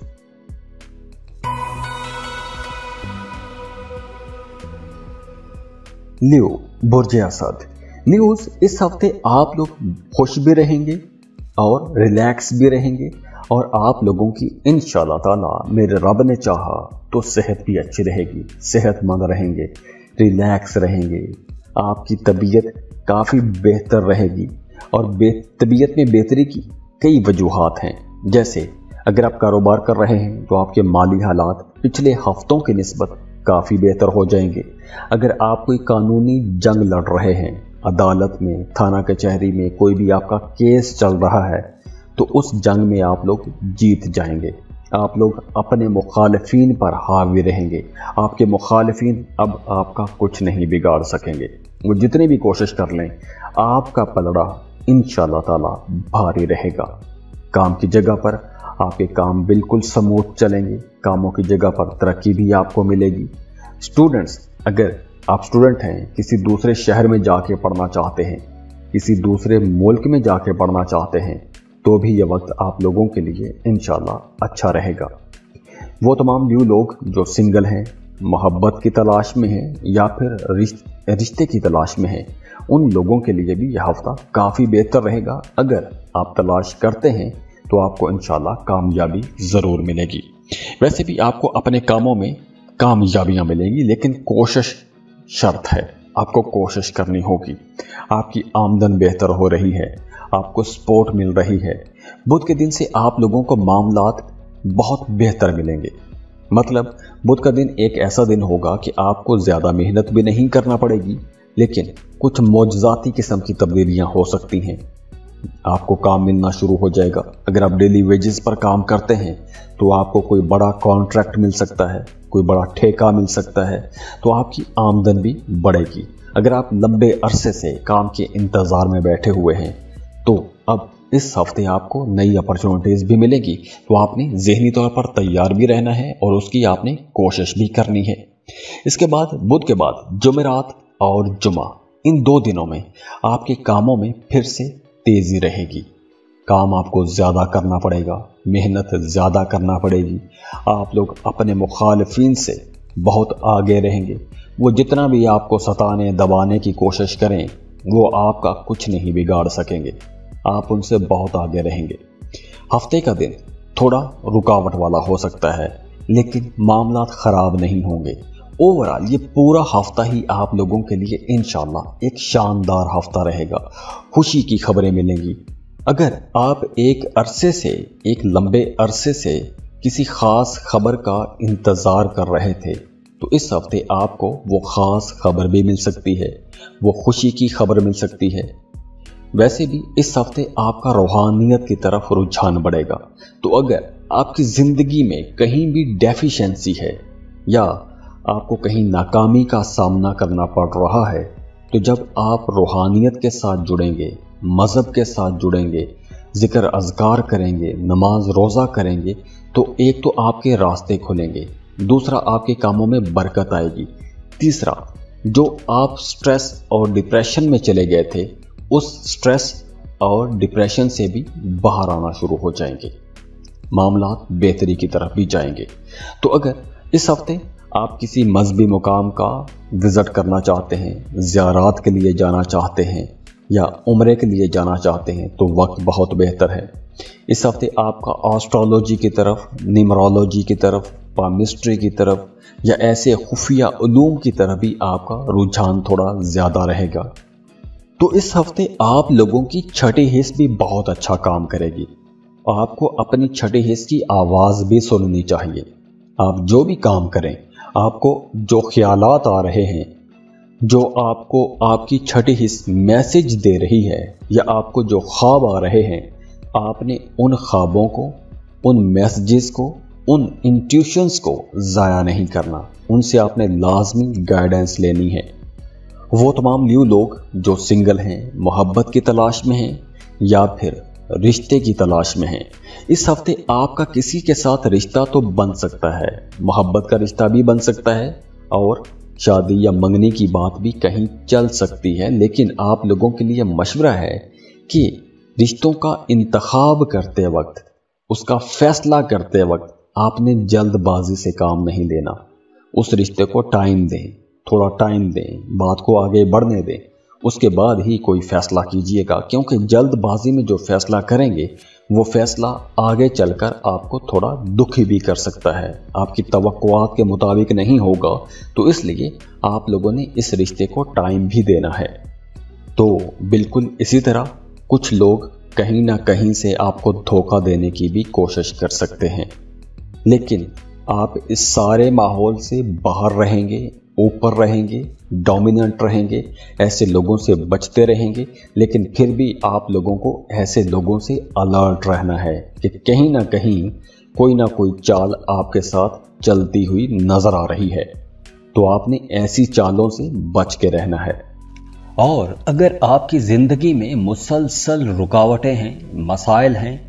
लियो बुर्ज असद न्यूज़। इस हफ्ते आप लोग खुश भी रहेंगे और रिलैक्स भी रहेंगे और आप लोगों की इंशाअल्लाह ताला मेरे रब ने चाहा तो सेहत भी अच्छी रहेगी, सेहतमंद रहेंगे, रिलैक्स रहेंगे, आपकी तबीयत काफ़ी बेहतर रहेगी। और तबीयत में बेहतरी की कई वजूहात हैं। जैसे अगर आप कारोबार कर रहे हैं तो आपके माली हालात पिछले हफ्तों की निस्बत काफ़ी बेहतर हो जाएंगे। अगर आप कोई कानूनी जंग लड़ रहे हैं, अदालत में, थाना कचहरी में कोई भी आपका केस चल रहा है, तो उस जंग में आप लोग जीत जाएंगे। आप लोग अपने मुखालिफिन पर हावी रहेंगे। आपके मुखालिफिन अब आपका कुछ नहीं बिगाड़ सकेंगे। वो जितनी भी कोशिश कर लें, आपका पलड़ा इंशाअल्लाह ताला भारी रहेगा। काम की जगह पर आपके काम बिल्कुल स्मूथ चलेंगे। कामों की जगह पर तरक्की भी आपको मिलेगी। स्टूडेंट्स, अगर आप स्टूडेंट हैं, किसी दूसरे शहर में जाके पढ़ना चाहते हैं, किसी दूसरे मुल्क में जाके पढ़ना चाहते हैं, तो भी ये वक्त आप लोगों के लिए इंशाल्लाह अच्छा रहेगा। वो तमाम न्यू लोग जो सिंगल हैं, मोहब्बत की तलाश में हैं या फिर रिश्ते की तलाश में हैं, उन लोगों के लिए भी यह हफ्ता काफ़ी बेहतर रहेगा। अगर आप तलाश करते हैं तो आपको इंशाल्लाह कामयाबी ज़रूर मिलेगी। वैसे भी आपको अपने कामों में कामयाबियां मिलेंगी, लेकिन कोशिश शर्त है, आपको कोशिश करनी होगी। आपकी आमदन बेहतर हो रही है, आपको सपोर्ट मिल रही है। बुध के दिन से आप लोगों को मामलात बहुत बेहतर मिलेंगे। मतलब बुध का दिन एक ऐसा दिन होगा कि आपको ज़्यादा मेहनत भी नहीं करना पड़ेगी, लेकिन कुछ मौजज़ाती किस्म की तब्दीलियां हो सकती हैं। आपको काम मिलना शुरू हो जाएगा। अगर आप डेली वेजेस पर काम करते हैं तो आपको कोई बड़ा कॉन्ट्रैक्ट मिल सकता है, कोई बड़ा ठेका मिल सकता है, तो आपकी आमदन भी बढ़ेगी। अगर आप लंबे अरसे से काम के इंतज़ार में बैठे हुए हैं तो अब इस हफ्ते आपको नई अपॉर्चुनिटीज़ भी मिलेगी, तो आपने ज़हनी तौर पर तैयार भी रहना है और उसकी आपने कोशिश भी करनी है। इसके बाद बुध के बाद जुमेरात और जुमा, इन 2 दिनों में आपके कामों में फिर से तेज़ी रहेगी। काम आपको ज़्यादा करना पड़ेगा, मेहनत ज़्यादा करना पड़ेगी। आप लोग अपने मुखालिफिन से बहुत आगे रहेंगे। वो जितना भी आपको सताने दबाने की कोशिश करें, वो आपका कुछ नहीं बिगाड़ सकेंगे। आप उनसे बहुत आगे रहेंगे। हफ्ते का दिन थोड़ा रुकावट वाला हो सकता है, लेकिन मामला ख़राब नहीं होंगे। ओवरऑल ये पूरा हफ्ता ही आप लोगों के लिए इंशाल्लाह एक शानदार हफ्ता रहेगा। खुशी की खबरें मिलेंगी। अगर आप एक लंबे अरसे से किसी खास खबर का इंतज़ार कर रहे थे, तो इस हफ्ते आपको वो खास खबर भी मिल सकती है, वो खुशी की खबर मिल सकती है। वैसे भी इस हफ्ते आपका रूहानियत की तरफ रुझान बढ़ेगा। तो अगर आपकी ज़िंदगी में कहीं भी डेफिशिएंसी है या आपको कहीं नाकामी का सामना करना पड़ रहा है, तो जब आप रूहानियत के साथ जुड़ेंगे, मज़हब के साथ जुड़ेंगे, ज़िक्र अज़कार करेंगे, नमाज रोज़ा करेंगे, तो एक तो आपके रास्ते खुलेंगे, दूसरा आपके कामों में बरकत आएगी, तीसरा जो आप स्ट्रेस और डिप्रेशन में चले गए थे, उस स्ट्रेस और डिप्रेशन से भी बाहर आना शुरू हो जाएंगे, मामलात बेहतरी की तरफ भी जाएंगे। तो अगर इस हफ्ते आप किसी मजहबी मुकाम का विज़िट करना चाहते हैं, ज़ियारात के लिए जाना चाहते हैं या उम्रे के लिए जाना चाहते हैं, तो वक्त बहुत बेहतर है। इस हफ्ते आपका एस्ट्रोलॉजी की तरफ, न्यूमरोलॉजी की तरफ, पामिस्ट्री की तरफ या ऐसे खुफिया उलूम की तरफ भी आपका रुझान थोड़ा ज़्यादा रहेगा। तो इस हफ्ते आप लोगों की छठी हिस्स भी बहुत अच्छा काम करेगी। आपको अपनी छठी हिस्स की आवाज़ भी सुननी चाहिए। आप जो भी काम करें, आपको जो ख्यालात आ रहे हैं, जो आपको आपकी छठी हिस्स मैसेज दे रही है या आपको जो ख्वाब आ रहे हैं, आपने उन ख्वाबों को, उन मैसेजेस को, उन इंट्यूशंस को ज़ाया नहीं करना। उनसे आपने लाजमी गाइडेंस लेनी है। वो तमाम न्यू लोग जो सिंगल हैं, मोहब्बत की तलाश में हैं या फिर रिश्ते की तलाश में हैं, इस हफ्ते आपका किसी के साथ रिश्ता तो बन सकता है, मोहब्बत का रिश्ता भी बन सकता है और शादी या मंगनी की बात भी कहीं चल सकती है। लेकिन आप लोगों के लिए मशवरा है कि रिश्तों का इंतखाब करते वक्त, उसका फैसला करते वक्त आपने जल्दबाजी से काम नहीं लेना। उस रिश्ते को टाइम दें, थोड़ा टाइम दें, बात को आगे बढ़ने दें, उसके बाद ही कोई फैसला कीजिएगा। क्योंकि जल्दबाजी में जो फैसला करेंगे, वो फैसला आगे चलकर आपको थोड़ा दुखी भी कर सकता है, आपकी तवक्कुआत के मुताबिक नहीं होगा। तो इसलिए आप लोगों ने इस रिश्ते को टाइम भी देना है। तो बिल्कुल इसी तरह कुछ लोग कहीं ना कहीं से आपको धोखा देने की भी कोशिश कर सकते हैं, लेकिन आप इस सारे माहौल से बाहर रहेंगे, ऊपर रहेंगे, डोमिनेंट रहेंगे, ऐसे लोगों से बचते रहेंगे। लेकिन फिर भी आप लोगों को ऐसे लोगों से अलर्ट रहना है कि कहीं ना कहीं कोई ना कोई चाल आपके साथ चलती हुई नजर आ रही है। तो आपने ऐसी चालों से बच के रहना है। और अगर आपकी जिंदगी में मुसलसल रुकावटें हैं, मसाइल हैं,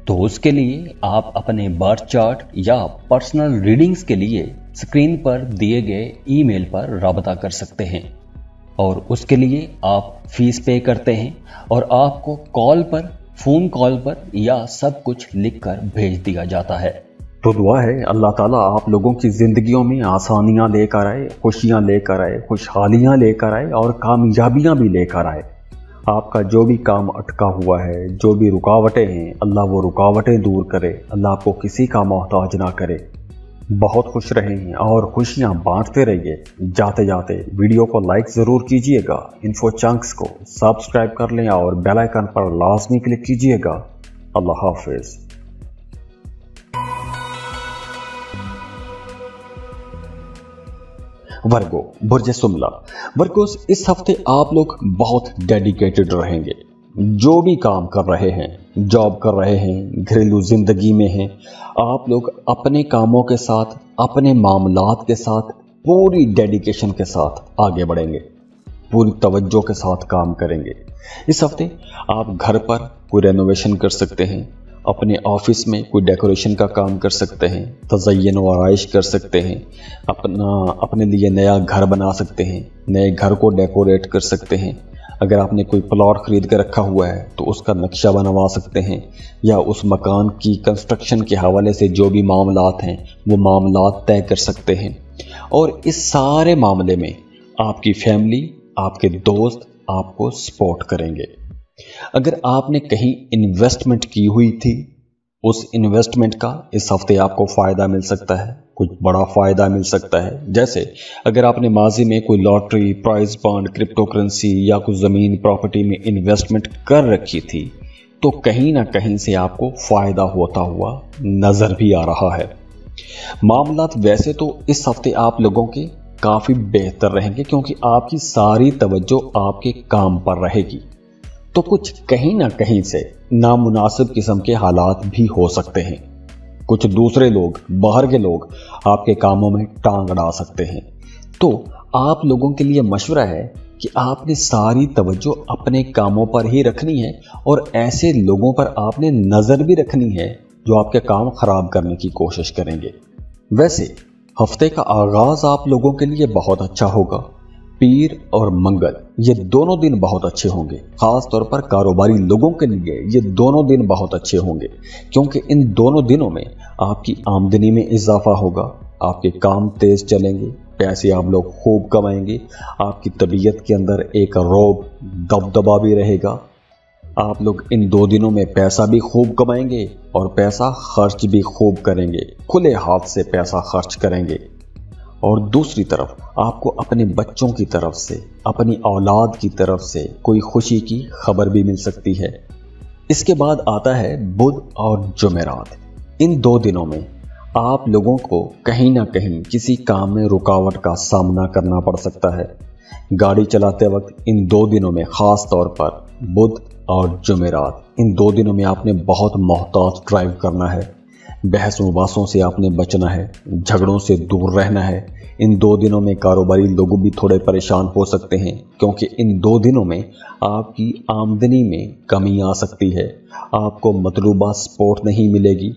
तो उसके लिए आप अपने बर्थ चार्ट या पर्सनल रीडिंग्स के लिए स्क्रीन पर दिए गए ईमेल पर राबता कर सकते हैं। और उसके लिए आप फीस पे करते हैं और आपको कॉल पर, फोन कॉल पर या सब कुछ लिखकर भेज दिया जाता है। तो दुआ है अल्लाह ताला आप लोगों की ज़िंदगियों में आसानियाँ लेकर आए, खुशियाँ लेकर आए, खुशहालियाँ लेकर आए और कामयाबियाँ भी लेकर आए। आपका जो भी काम अटका हुआ है, जो भी रुकावटें हैं, अल्लाह वो रुकावटें दूर करे, अल्लाह आपको किसी का मोहताज ना करे। बहुत खुश रहें और खुशियाँ बांटते रहिए। जाते जाते वीडियो को लाइक ज़रूर कीजिएगा, इन्फो चंक्स को सब्सक्राइब कर लें और बेल आइकन पर लाजमी क्लिक कीजिएगा। अल्लाह हाफिज़। वर्गो, बुर्ज सुमला। वर्गोस, इस हफ्ते आप लोग बहुत डेडिकेटेड रहेंगे। जो भी काम कर रहे हैं, जॉब कर रहे हैं, घरेलू जिंदगी में हैं, आप लोग अपने कामों के साथ, अपने मामलात के साथ पूरी डेडिकेशन के साथ आगे बढ़ेंगे, पूरी तवज्जो के साथ काम करेंगे। इस हफ्ते आप घर पर कोई रेनोवेशन कर सकते हैं, अपने ऑफिस में कोई डेकोरेशन का काम कर सकते हैं, तज़य्युन व आराइश कर सकते हैं, अपने लिए नया घर बना सकते हैं, नए घर को डेकोरेट कर सकते हैं। अगर आपने कोई प्लॉट खरीद कर रखा हुआ है तो उसका नक्शा बनवा सकते हैं, या उस मकान की कंस्ट्रक्शन के हवाले से जो भी मामलात हैं वो मामलात तय कर सकते हैं। और इस सारे मामले में आपकी फैमिली, आपके दोस्त आपको सपोर्ट करेंगे। अगर आपने कहीं इन्वेस्टमेंट की हुई थी, उस इन्वेस्टमेंट का इस हफ्ते आपको फ़ायदा मिल सकता है, कुछ बड़ा फ़ायदा मिल सकता है। जैसे अगर आपने माजी में कोई lottery, prize bond, crypto currency या कुछ ज़मीन प्रॉपर्टी में इन्वेस्टमेंट कर रखी थी तो कहीं ना कहीं से आपको फ़ायदा होता हुआ नज़र भी आ रहा है। मामलात वैसे तो इस हफ्ते आप लोगों के काफ़ी बेहतर रहेंगे क्योंकि आपकी सारी तवज्जो आपके काम पर रहेगी। तो कुछ कहीं ना कहीं से नामुनासिब किस्म के हालात भी हो सकते हैं। कुछ दूसरे लोग, बाहर के लोग आपके कामों में टांग अड़ा सकते हैं। तो आप लोगों के लिए मशवरा है कि आपने सारी तवज्जो अपने कामों पर ही रखनी है और ऐसे लोगों पर आपने नज़र भी रखनी है जो आपके काम खराब करने की कोशिश करेंगे। वैसे हफ्ते का आगाज आप लोगों के लिए बहुत अच्छा होगा। पीर और मंगल ये दोनों दिन बहुत अच्छे होंगे। खास तौर पर कारोबारी लोगों के लिए ये दोनों दिन बहुत अच्छे होंगे क्योंकि इन दोनों दिनों में आपकी आमदनी में इजाफा होगा, आपके काम तेज चलेंगे, पैसे आप लोग खूब कमाएंगे, आपकी तबीयत के अंदर एक रौब दबदबा भी रहेगा। आप लोग इन 2 दिनों में पैसा भी खूब कमाएंगे और पैसा खर्च भी खूब करेंगे, खुले हाथ से पैसा खर्च करेंगे। और दूसरी तरफ आपको अपने बच्चों की तरफ से, अपनी औलाद की तरफ से कोई खुशी की खबर भी मिल सकती है। इसके बाद आता है बुध और जुमेरात। इन 2 दिनों में आप लोगों को कहीं ना कहीं किसी काम में रुकावट का सामना करना पड़ सकता है। गाड़ी चलाते वक्त इन 2 दिनों में खास तौर पर बुध और जुमेरात, इन 2 दिनों में आपने बहुत मोहतात ड्राइव करना है। बहस मुबासों से आपने बचना है, झगड़ों से दूर रहना है। इन 2 दिनों में कारोबारी लोग भी थोड़े परेशान हो सकते हैं क्योंकि इन 2 दिनों में आपकी आमदनी में कमी आ सकती है, आपको मतलूबा सपोर्ट नहीं मिलेगी।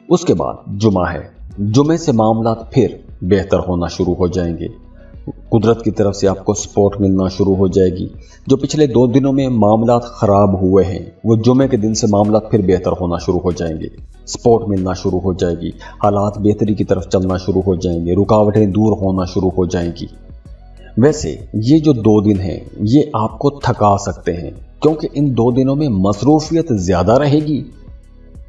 उसके बाद जुमा है। जुमे से मामलात फिर बेहतर होना शुरू हो जाएंगे। कुदरत की तरफ से आपको सपोर्ट मिलना शुरू हो जाएगी। जो पिछले 2 दिनों में मामलात ख़राब हुए हैं वो जुमे के दिन से मामलात फिर बेहतर होना शुरू हो जाएंगे, सपोर्ट मिलना शुरू हो जाएगी, हालात बेहतरी की तरफ चलना शुरू हो जाएंगे, रुकावटें दूर होना शुरू हो जाएंगी। वैसे ये जो 2 दिन हैं ये आपको थका सकते हैं क्योंकि इन 2 दिनों में मसरूफियत ज़्यादा रहेगी,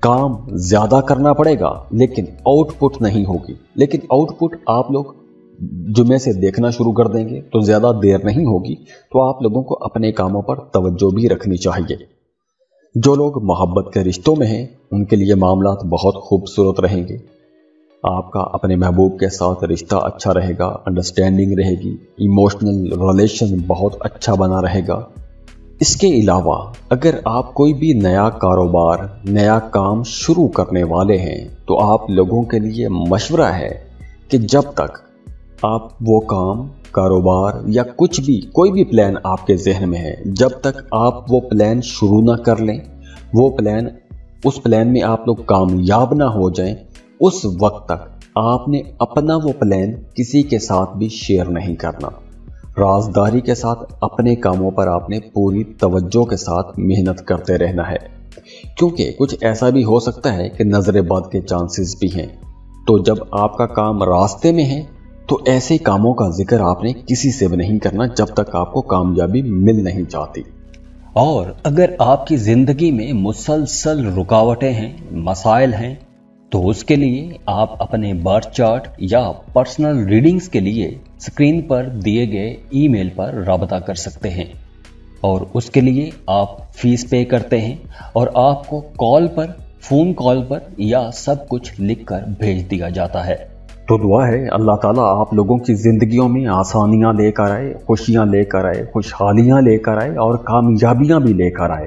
काम ज़्यादा करना पड़ेगा लेकिन आउटपुट नहीं होगी। लेकिन आउटपुट आप लोग जुमे से देखना शुरू कर देंगे तो ज़्यादा देर नहीं होगी। तो आप लोगों को अपने कामों पर तवज्जो भी रखनी चाहिए। जो लोग मोहब्बत के रिश्तों में हैं उनके लिए मामलात बहुत खूबसूरत रहेंगे। आपका अपने महबूब के साथ रिश्ता अच्छा रहेगा, अंडरस्टैंडिंग रहेगी, इमोशनल रिलेशन बहुत अच्छा बना रहेगा। इसके अलावा अगर आप कोई भी नया कारोबार, नया काम शुरू करने वाले हैं तो आप लोगों के लिए मशवरा है कि जब तक आप वो काम, कारोबार या कुछ भी, कोई भी प्लान आपके जहन में है, जब तक आप वो प्लान शुरू ना कर लें, उस प्लान में आप लोग कामयाब ना हो जाएं, उस वक्त तक आपने अपना वो प्लान किसी के साथ भी शेयर नहीं करना। राजदारी के साथ अपने कामों पर आपने पूरी तवज्जो के साथ मेहनत करते रहना है क्योंकि कुछ ऐसा भी हो सकता है कि नजर बद के चांसेस भी हैं। तो जब आपका काम रास्ते में है तो ऐसे कामों का जिक्र आपने किसी से भी नहीं करना जब तक आपको कामयाबी मिल नहीं जाती। और अगर आपकी जिंदगी में मुसलसल रुकावटें हैं, मसाइल हैं, तो उसके लिए आप अपने बर्थ चार्ट या पर्सनल रीडिंग्स के लिए स्क्रीन पर दिए गए ईमेल पर राबता कर सकते हैं और उसके लिए आप फीस पे करते हैं और आपको फोन कॉल पर या सब कुछ लिखकर भेज दिया जाता है। तो दुआ है अल्लाह ताला आप लोगों की ज़िंदगियों में आसानियाँ लेकर आए, खुशियाँ लेकर आए, खुशहालियाँ लेकर आए और कामयाबियाँ भी लेकर आए।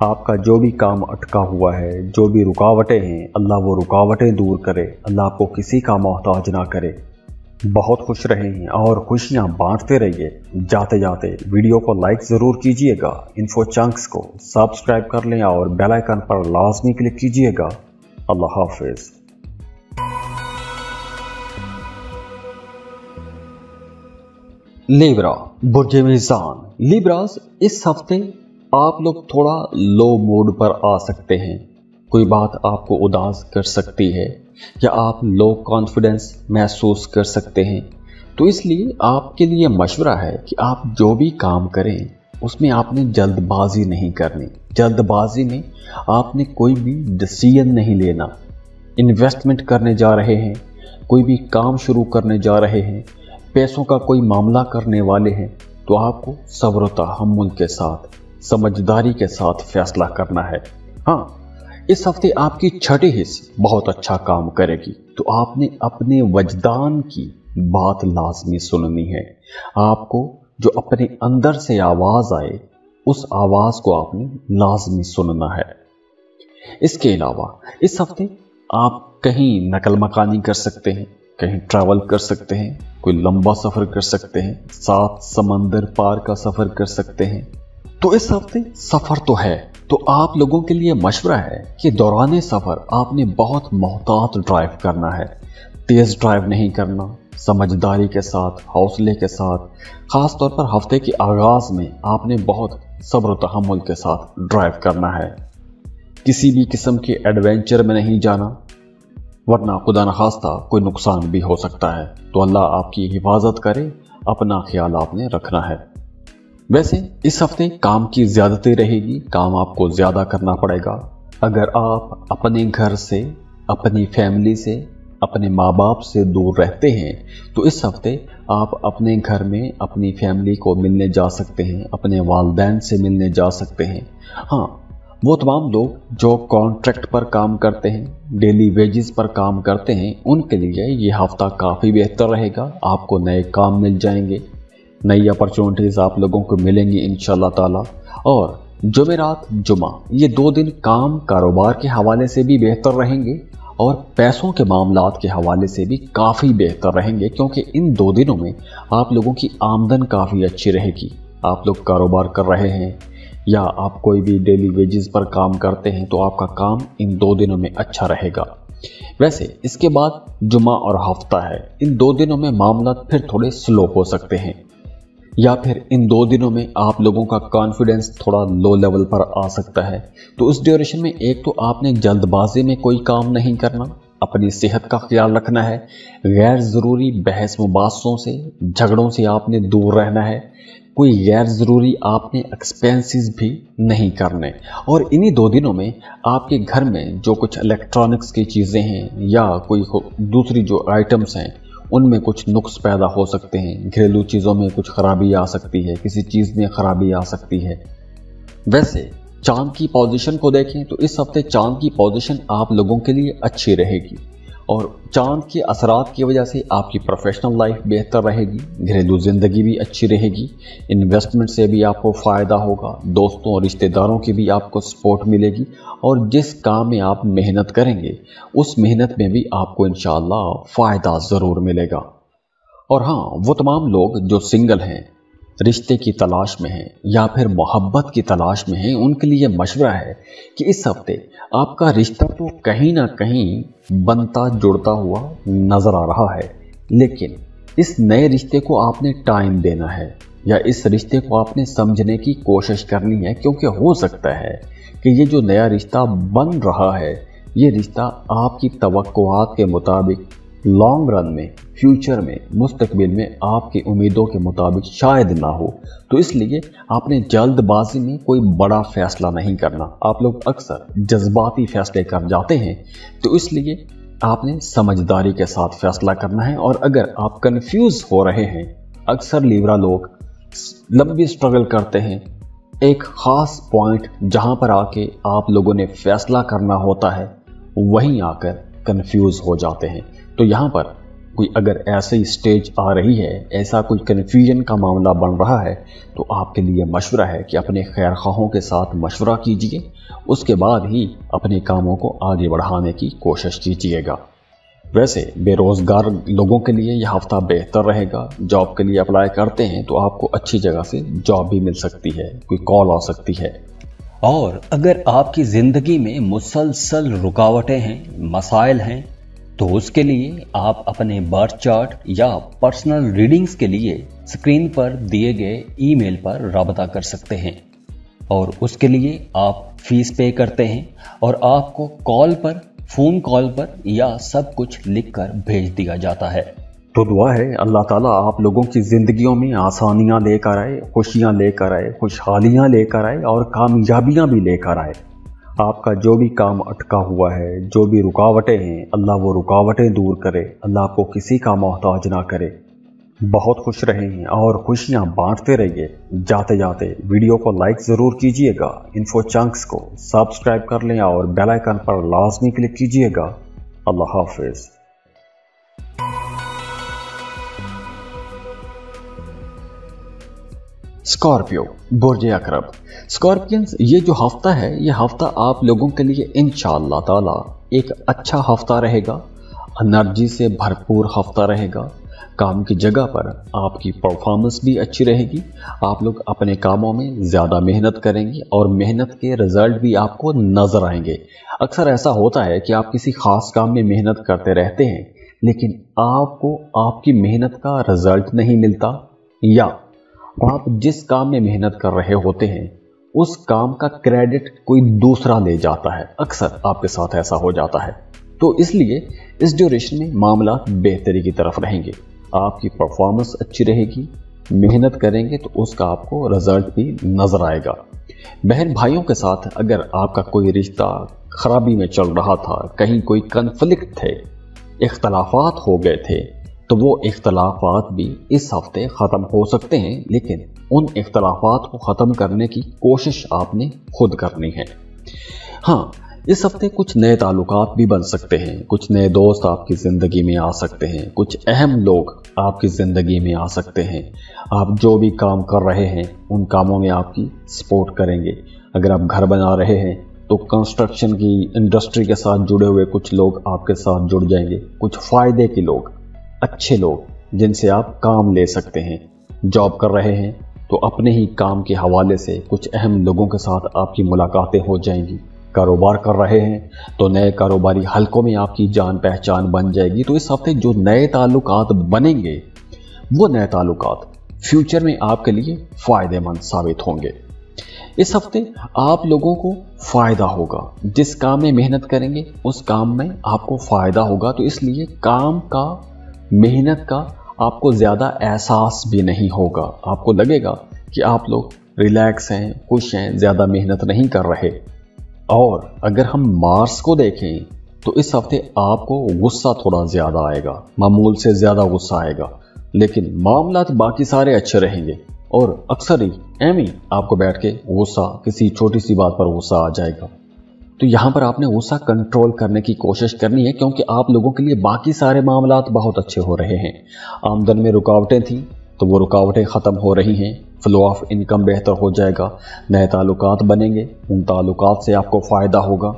आपका जो भी काम अटका हुआ है, जो भी रुकावटें हैं, अल्लाह वो रुकावटें दूर करे, अल्लाह आपको किसी का मोहताज ना करे। बहुत खुश रहें और खुशियाँ बांटते रहिए। जाते जाते वीडियो को लाइक ज़रूर कीजिएगा, इन्फो चंक्स को सब्सक्राइब कर लें और बेल आइकन पर लाजमी क्लिक कीजिएगा। अल्लाह हाफिज़। लिब्रा, बुर्ज मीज़ान। लिब्रास, इस हफ्ते आप लोग थोड़ा लो मूड पर आ सकते हैं। कोई बात आपको उदास कर सकती है या आप लो कॉन्फिडेंस महसूस कर सकते हैं। तो इसलिए आपके लिए मशवरा है कि आप जो भी काम करें उसमें आपने जल्दबाजी नहीं करनी। जल्दबाजी में आपने कोई भी डिसीजन नहीं लेना। इन्वेस्टमेंट करने जा रहे हैं, कोई भी काम शुरू करने जा रहे हैं, पैसों का कोई मामला करने वाले हैं, तो आपको सब्र तहम्मुल के साथ, समझदारी के साथ फैसला करना है। हाँ, इस हफ्ते आपकी छठी हिस्से बहुत अच्छा काम करेगी, तो आपने अपने वजदान की बात लाजमी सुननी है। आपको जो अपने अंदर से आवाज आए, उस आवाज को आपने लाजमी सुनना है। इसके अलावा इस हफ्ते आप कहीं नकल मकानी कर सकते हैं, कहीं ट्रैवल कर सकते हैं, कोई लंबा सफर कर सकते हैं, 7 समंदर पार का सफर कर सकते हैं। तो इस हफ्ते सफर तो है, तो आप लोगों के लिए मशवरा है कि दौरान सफर आपने बहुत मोहतात ड्राइव करना है। तेज ड्राइव नहीं करना, समझदारी के साथ, हौसले के साथ। खास तौर पर हफ्ते के आगाज में आपने बहुत सब्र तहम्मुल के साथ ड्राइव करना है। किसी भी किस्म के एडवेंचर में नहीं जाना, वरना खुदा न खास्ता कोई नुकसान भी हो सकता है। तो अल्लाह आपकी हिफाजत करे, अपना ख्याल आपने रखना है। वैसे इस हफ्ते काम की ज्यादती रहेगी, काम आपको ज्यादा करना पड़ेगा। अगर आप अपने घर से, अपनी फैमिली से, अपने माँ बाप से दूर रहते हैं, तो इस हफ्ते आप अपने घर में अपनी फैमिली को मिलने जा सकते हैं, अपने वालिदैन से मिलने जा सकते हैं। हाँ, वो तमाम लोग जो कॉन्ट्रैक्ट पर काम करते हैं, डेली वेजेस पर काम करते हैं, उनके लिए ये हफ्ता काफ़ी बेहतर रहेगा। आपको नए काम मिल जाएंगे, नई अपॉर्चुनिटीज़ आप लोगों को मिलेंगी इंशाल्लाह ताला। और जुमेरात, जुमा, ये 2 दिन काम कारोबार के हवाले से भी बेहतर रहेंगे और पैसों के मामलात के हवाले से भी काफ़ी बेहतर रहेंगे, क्योंकि इन 2 दिनों में आप लोगों की आमदन काफ़ी अच्छी रहेगी। आप लोग कारोबार कर रहे हैं या आप कोई भी डेली वेजेस पर काम करते हैं, तो आपका काम इन 2 दिनों में अच्छा रहेगा। वैसे इसके बाद जुमा और हफ्ता है, इन 2 दिनों में मामला फिर थोड़े स्लो हो सकते हैं, या फिर इन 2 दिनों में आप लोगों का कॉन्फिडेंस थोड़ा लो लेवल पर आ सकता है। तो उस ड्यूरेशन में एक तो आपने जल्दबाजी में कोई काम नहीं करना, अपनी सेहत का ख्याल रखना है, गैर ज़रूरी बहस मुबासों से, झगड़ों से आपने दूर रहना है, कोई गैर ज़रूरी आपने एक्सपेंसेस भी नहीं करने। और इन्हीं 2 दिनों में आपके घर में जो कुछ इलेक्ट्रॉनिक्स की चीज़ें हैं या कोई दूसरी जो आइटम्स हैं, उनमें कुछ नुक्स पैदा हो सकते हैं। घरेलू चीज़ों में कुछ खराबी आ सकती है, किसी चीज़ में खराबी आ सकती है। वैसे चांद की पोजीशन को देखें तो इस हफ्ते चांद की पोजीशन आप लोगों के लिए अच्छी रहेगी और चांद के असरात की वजह से आपकी प्रोफेशनल लाइफ बेहतर रहेगी, घरेलू ज़िंदगी भी अच्छी रहेगी, इन्वेस्टमेंट से भी आपको फ़ायदा होगा, दोस्तों और रिश्तेदारों की भी आपको सपोर्ट मिलेगी और जिस काम में आप मेहनत करेंगे उस मेहनत में भी आपको इंशाअल्लाह फ़ायदा ज़रूर मिलेगा। और हाँ, वो तमाम लोग जो सिंगल हैं, रिश्ते की तलाश में हैं या फिर मोहब्बत की तलाश में हैं, उनके लिए मशवरा है कि इस हफ्ते आपका रिश्ता तो कहीं ना कहीं बनता जुड़ता हुआ नजर आ रहा है, लेकिन इस नए रिश्ते को आपने टाइम देना है या इस रिश्ते को आपने समझने की कोशिश करनी है, क्योंकि हो सकता है कि ये जो नया रिश्ता बन रहा है, ये रिश्ता आपकी तवक्कुआत के मुताबिक लॉन्ग रन में, फ्यूचर में, मुस्तकबिल में आपकी उम्मीदों के मुताबिक शायद ना हो। तो इसलिए आपने जल्दबाजी में कोई बड़ा फैसला नहीं करना। आप लोग अक्सर जज्बाती फैसले कर जाते हैं, तो इसलिए आपने समझदारी के साथ फैसला करना है। और अगर आप कंफ्यूज हो रहे हैं, अक्सर लिब्रा लोग लंबी स्ट्रगल करते हैं, एक ख़ास पॉइंट जहां पर आके आप लोगों ने फैसला करना होता है, वहीं आकर कंफ्यूज हो जाते हैं। तो यहाँ पर कोई अगर ऐसी स्टेज आ रही है, ऐसा कोई कन्फ्यूजन का मामला बन रहा है, तो आपके लिए मशवरा है कि अपने खैर ख्वाहों के साथ मशवरा कीजिए, उसके बाद ही अपने कामों को आगे बढ़ाने की कोशिश कीजिएगा। वैसे बेरोज़गार लोगों के लिए यह हफ्ता बेहतर रहेगा। जॉब के लिए अप्लाई करते हैं तो आपको अच्छी जगह से जॉब भी मिल सकती है, कोई कॉल आ सकती है। और अगर आपकी ज़िंदगी में मुसलसल रुकावटें हैं, मसाइल हैं, तो उसके लिए आप अपने बर्थ चार्ट या पर्सनल रीडिंग्स के लिए स्क्रीन पर दिए गए ईमेल पर राबता कर सकते हैं और उसके लिए आप फीस पे करते हैं और आपको कॉल पर, फोन कॉल पर या सब कुछ लिखकर भेज दिया जाता है। तो दुआ है अल्लाह ताला आप लोगों की जिंदगियों में आसानियां लेकर आए, खुशियां लेकर आए, खुशहालियां लेकर आए और कामयाबियां भी लेकर आए। आपका जो भी काम अटका हुआ है, जो भी रुकावटें हैं, अल्लाह वो रुकावटें दूर करे, अल्लाह आपको किसी का मोहताज ना करे। बहुत खुश रहें और खुशियां बांटते रहिए। जाते जाते वीडियो को लाइक ज़रूर कीजिएगा, इन्फो चंक्स को सब्सक्राइब कर लें और बेल आइकन पर लाजमी क्लिक कीजिएगा। अल्लाह हाफिज़। स्कॉर्पियो, बुर्ज अकरब। स्कॉर्पियंस, ये जो हफ्ता है, ये हफ्ता आप लोगों के लिए इंशाअल्लाह ताला एक अच्छा हफ्ता रहेगा। एनर्जी से भरपूर हफ्ता रहेगा। काम की जगह पर आपकी परफॉर्मेंस भी अच्छी रहेगी। आप लोग अपने कामों में ज़्यादा मेहनत करेंगे और मेहनत के रिजल्ट भी आपको नज़र आएंगे। अक्सर ऐसा होता है कि आप किसी ख़ास काम में मेहनत करते रहते हैं लेकिन आपको आपकी मेहनत का रिजल्ट नहीं मिलता, या आप जिस काम में मेहनत कर रहे होते हैं उस काम का क्रेडिट कोई दूसरा ले जाता है। अक्सर आपके साथ ऐसा हो जाता है। तो इसलिए इस ड्यूरेशन में मामला बेहतरी की तरफ रहेंगे। आपकी परफॉर्मेंस अच्छी रहेगी, मेहनत करेंगे तो उसका आपको रिजल्ट भी नजर आएगा। बहन भाइयों के साथ अगर आपका कोई रिश्ता खराबी में चल रहा था, कहीं कोई कन्फ्लिक्ट थे, इख्तलाफात हो गए थे, तो वो इख्तलाफात भी इस हफ्ते ख़त्म हो सकते हैं, लेकिन उन इख्तलाफात को ख़त्म करने की कोशिश आपने खुद करनी है। हाँ, इस हफ्ते कुछ नए ताल्लुकात भी बन सकते हैं, कुछ नए दोस्त आपकी ज़िंदगी में आ सकते हैं, कुछ अहम लोग आपकी ज़िंदगी में आ सकते हैं। आप जो भी काम कर रहे हैं उन कामों में आपकी सपोर्ट करेंगे। अगर आप घर बना रहे हैं तो कंस्ट्रक्शन की इंडस्ट्री के साथ जुड़े हुए कुछ लोग आपके साथ जुड़ जाएंगे, कुछ फ़ायदे के लोग, अच्छे लोग जिनसे आप काम ले सकते हैं। जॉब कर रहे हैं तो अपने ही काम के हवाले से कुछ अहम लोगों के साथ आपकी मुलाकातें हो जाएंगी। कारोबार कर रहे हैं तो नए कारोबारी हलकों में आपकी जान पहचान बन जाएगी। तो इस हफ्ते जो नए ताल्लुकात बनेंगे वो नए ताल्लुकात फ्यूचर में आपके लिए फ़ायदेमंद साबित होंगे। इस हफ्ते आप लोगों को फ़ायदा होगा। जिस काम में मेहनत करेंगे उस काम में आपको फ़ायदा होगा। तो इसलिए काम का, मेहनत का आपको ज़्यादा एहसास भी नहीं होगा। आपको लगेगा कि आप लोग रिलैक्स हैं, खुश हैं, ज़्यादा मेहनत नहीं कर रहे। और अगर हम मार्स को देखें तो इस हफ्ते आपको गुस्सा थोड़ा ज़्यादा आएगा, मामूल से ज़्यादा गुस्सा आएगा, लेकिन मामला तो बाकी सारे अच्छे रहेंगे। और अक्सर ही एमी आपको बैठ के गुस्सा, किसी छोटी सी बात पर गुस्सा आ जाएगा। तो यहाँ पर आपने गुस्सा कंट्रोल करने की कोशिश करनी है, क्योंकि आप लोगों के लिए बाकी सारे मामलात बहुत अच्छे हो रहे हैं। आमदन में रुकावटें थी तो वो रुकावटें ख़त्म हो रही हैं। फ्लो ऑफ इनकम बेहतर हो जाएगा। नए ताल्लुकात बनेंगे, उन ताल्लुकात से आपको फ़ायदा होगा।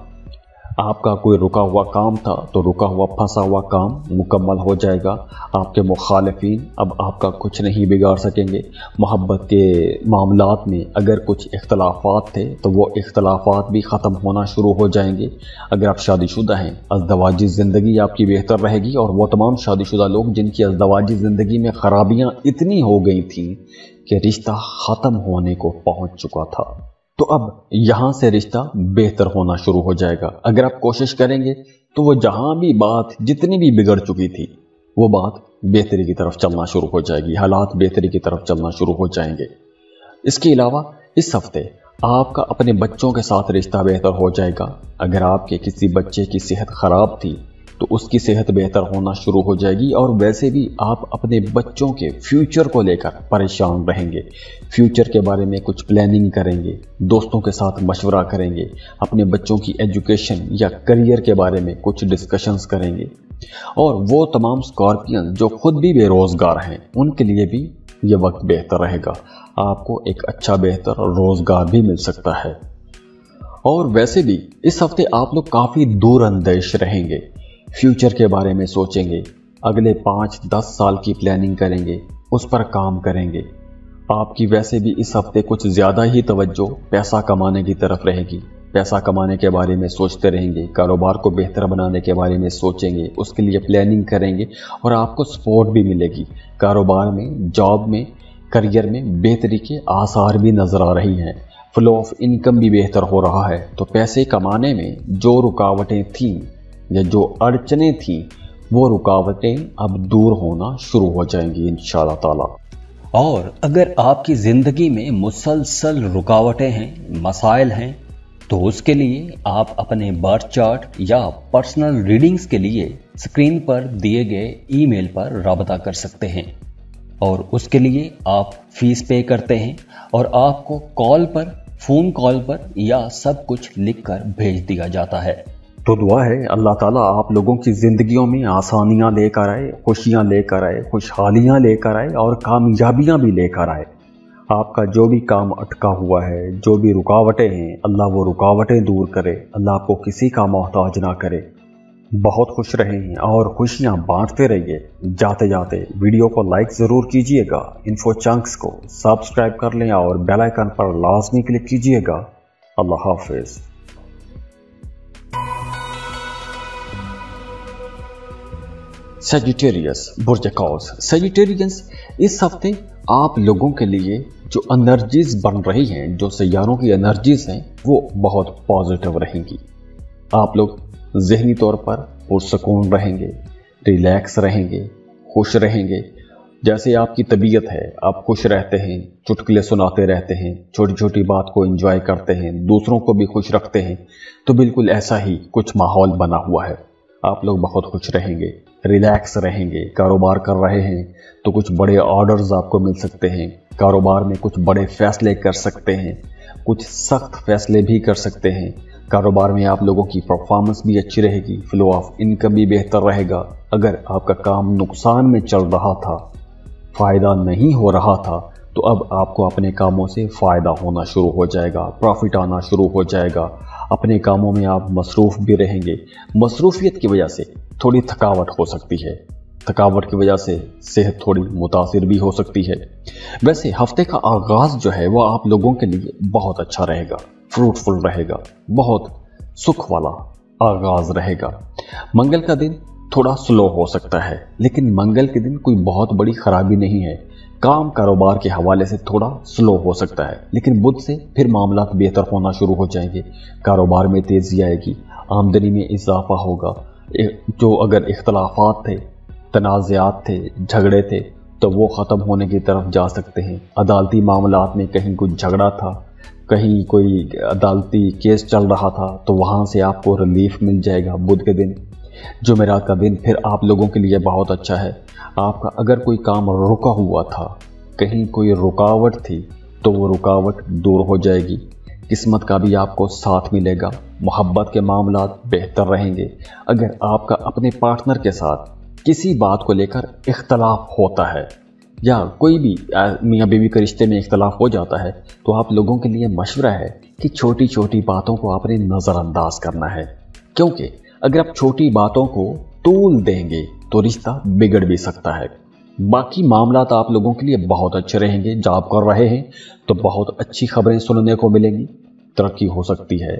आपका कोई रुका हुआ काम था तो रुका हुआ फंसा हुआ काम मुकम्मल हो जाएगा। आपके मुखालिफिन अब आपका कुछ नहीं बिगाड़ सकेंगे। मोहब्बत के मामलात में अगर कुछ इख्तलाफात थे तो वो इख्तलाफात भी ख़त्म होना शुरू हो जाएंगे। अगर आप शादीशुदा हैं, अज़दवाजी ज़िंदगी आपकी बेहतर रहेगी। और वो तमाम शादीशुदा लोग जिनकी अज़दवाजी ज़िंदगी में ख़राबियाँ इतनी हो गई थी कि रिश्ता ख़त्म होने को पहुँच चुका था, तो अब यहाँ से रिश्ता बेहतर होना शुरू हो जाएगा। अगर आप कोशिश करेंगे तो वो जहाँ भी बात जितनी भी बिगड़ चुकी थी वो बात बेहतरी की तरफ चलना शुरू हो जाएगी, हालात बेहतरी की तरफ चलना शुरू हो जाएंगे। इसके अलावा इस हफ्ते आपका अपने बच्चों के साथ रिश्ता बेहतर हो जाएगा। अगर आपके किसी बच्चे की सेहत ख़राब थी तो उसकी सेहत बेहतर होना शुरू हो जाएगी। और वैसे भी आप अपने बच्चों के फ्यूचर को लेकर परेशान रहेंगे, फ्यूचर के बारे में कुछ प्लानिंग करेंगे, दोस्तों के साथ मशवरा करेंगे, अपने बच्चों की एजुकेशन या करियर के बारे में कुछ डिस्कशंस करेंगे। और वो तमाम स्कॉर्पियन जो खुद भी बेरोज़गार हैं उनके लिए भी ये वक्त बेहतर रहेगा। आपको एक अच्छा बेहतर रोज़गार भी मिल सकता है। और वैसे भी इस हफ्ते आप लोग काफ़ी दूर अंदेश रहेंगे, फ्यूचर के बारे में सोचेंगे, अगले 5-10 साल की प्लानिंग करेंगे, उस पर काम करेंगे। आपकी वैसे भी इस हफ्ते कुछ ज़्यादा ही तवज्जो पैसा कमाने की तरफ रहेगी। पैसा कमाने के बारे में सोचते रहेंगे, कारोबार को बेहतर बनाने के बारे में सोचेंगे, उसके लिए प्लानिंग करेंगे और आपको सपोर्ट भी मिलेगी। कारोबार में, जॉब में करियर में बेहतरी के आसार भी नजर आ रही हैं, फ्लो ऑफ इनकम भी बेहतर हो रहा है। तो पैसे कमाने में जो रुकावटें थीं या जो अड़चनें थीं वो रुकावटें अब दूर होना शुरू हो जाएंगी इंशाअल्लाह ताला। और अगर आपकी ज़िंदगी में मुसलसल रुकावटें हैं, मसाइल हैं, तो उसके लिए आप अपने बर्थ चार्ट या पर्सनल रीडिंग्स के लिए स्क्रीन पर दिए गए ईमेल पर राबता कर सकते हैं और उसके लिए आप फीस पे करते हैं और आपको फ़ोन कॉल पर या सब कुछ लिखकर भेज दिया जाता है। तो दुआ है अल्लाह ताला आप लोगों की ज़िंदगियों में आसानियाँ लेकर आए, खुशियाँ लेकर आए, खुशहालियाँ लेकर आए और कामयाबियाँ भी लेकर आए। आपका जो भी काम अटका हुआ है, जो भी रुकावटें हैं, अल्लाह वो रुकावटें दूर करे, अल्लाह आपको किसी का मोहताज ना करे। बहुत खुश रहें और खुशियाँ बांटते रहिए। जाते जाते वीडियो को लाइक ज़रूर कीजिएगा, इन्फो चंक्स को सब्सक्राइब कर लें और बेल आइकन पर लाजमी क्लिक कीजिएगा। अल्लाह हाफिज़। सेजिटेरियस बुर्ज कौस। सेजिटेरियंस, इस हफ्ते आप लोगों के लिए जो एनर्जीज बन रही हैं, जो सैयारों की एनर्जीज हैं, वो बहुत पॉजिटिव रहेंगी। आप लोग ज़हनी तौर पर पुरसकून रहेंगे, रिलैक्स रहेंगे, खुश रहेंगे। जैसे आपकी तबीयत है, आप खुश रहते हैं, चुटकुले सुनाते रहते हैं, छोटी छोटी बात को एंजॉय करते हैं, दूसरों को भी खुश रखते हैं, तो बिल्कुल ऐसा ही कुछ माहौल बना हुआ है। आप लोग बहुत खुश रहेंगे, रिलैक्स रहेंगे। कारोबार कर रहे हैं तो कुछ बड़े ऑर्डर्स आपको मिल सकते हैं, कारोबार में कुछ बड़े फैसले कर सकते हैं, कुछ सख्त फैसले भी कर सकते हैं। कारोबार में आप लोगों की परफॉर्मेंस भी अच्छी रहेगी, फ्लो ऑफ इनकम भी बेहतर रहेगा। अगर आपका काम नुकसान में चल रहा था, फ़ायदा नहीं हो रहा था, तो अब आपको अपने कामों से फ़ायदा होना शुरू हो जाएगा, प्रॉफिट आना शुरू हो जाएगा। अपने कामों में आप मसरूफ़ भी रहेंगे। मसरूफियत की वजह से थोड़ी थकावट हो सकती है, थकावट की वजह से सेहत थोड़ी मुतासिर भी हो सकती है। वैसे हफ्ते का आगाज़ जो है वो आप लोगों के लिए बहुत अच्छा रहेगा, फ्रूटफुल रहेगा, बहुत सुख वाला आगाज़ रहेगा। मंगल का दिन थोड़ा स्लो हो सकता है, लेकिन मंगल के दिन कोई बहुत बड़ी खराबी नहीं है। काम कारोबार के हवाले से थोड़ा स्लो हो सकता है, लेकिन बुध से फिर मामलात बेहतर होना शुरू हो जाएंगे। कारोबार में तेज़ी आएगी, आमदनी में इजाफा होगा। जो अगर इख्तलाफात थे, तनाज़ात थे, झगड़े थे, तो वो ख़त्म होने की तरफ जा सकते हैं। अदालती मामलात में कहीं कुछ झगड़ा था, कहीं कोई अदालती केस चल रहा था, तो वहाँ से आपको रिलीफ मिल जाएगा बुध के दिन। जुमेरात का दिन फिर आप लोगों के लिए बहुत अच्छा है। आपका अगर कोई काम रुका हुआ था, कहीं कोई रुकावट थी, तो वो रुकावट दूर हो जाएगी। किस्मत का भी आपको साथ मिलेगा। मोहब्बत के मामलात बेहतर रहेंगे। अगर आपका अपने पार्टनर के साथ किसी बात को लेकर इख्तलाफ होता है या कोई भी मियाँ बीवी के रिश्ते में इख्तलाफ हो जाता है, तो आप लोगों के लिए मशवरा है कि छोटी छोटी बातों को आपने नज़रअंदाज करना है, क्योंकि अगर आप छोटी बातों को तूल देंगे तो रिश्ता बिगड़ भी सकता है। बाकी मामलात आप लोगों के लिए बहुत अच्छे रहेंगे। जॉब कर रहे हैं तो बहुत अच्छी खबरें सुनने को मिलेंगी, तरक्की हो सकती है,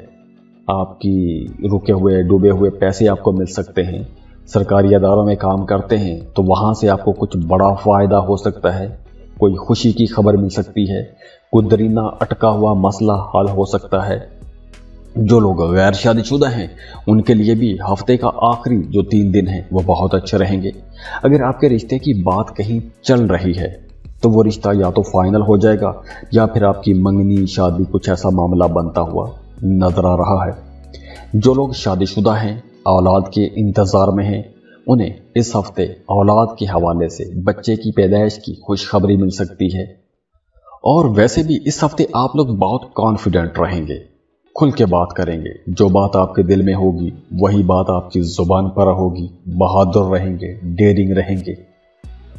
आपकी रुके हुए डूबे हुए पैसे आपको मिल सकते हैं। सरकारी अदारों में काम करते हैं तो वहाँ से आपको कुछ बड़ा फ़ायदा हो सकता है, कोई खुशी की खबर मिल सकती है, कोई दरीना अटका हुआ मसला हल हो सकता है। जो लोग गैर शादीशुदा हैं उनके लिए भी हफ्ते का आखिरी जो 3 दिन हैं वो बहुत अच्छे रहेंगे। अगर आपके रिश्ते की बात कहीं चल रही है तो वो रिश्ता या तो फाइनल हो जाएगा या फिर आपकी मंगनी शादी कुछ ऐसा मामला बनता हुआ नजर आ रहा है। जो लोग शादीशुदा हैं, औलाद के इंतज़ार में हैं, उन्हें इस हफ्ते औलाद के हवाले से बच्चे की पैदाइश की खुशखबरी मिल सकती है। और वैसे भी इस हफ्ते आप लोग बहुत कॉन्फिडेंट रहेंगे, खुल के बात करेंगे। जो बात आपके दिल में होगी वही बात आपकी ज़ुबान पर होगी। बहादुर रहेंगे, डेयरिंग रहेंगे,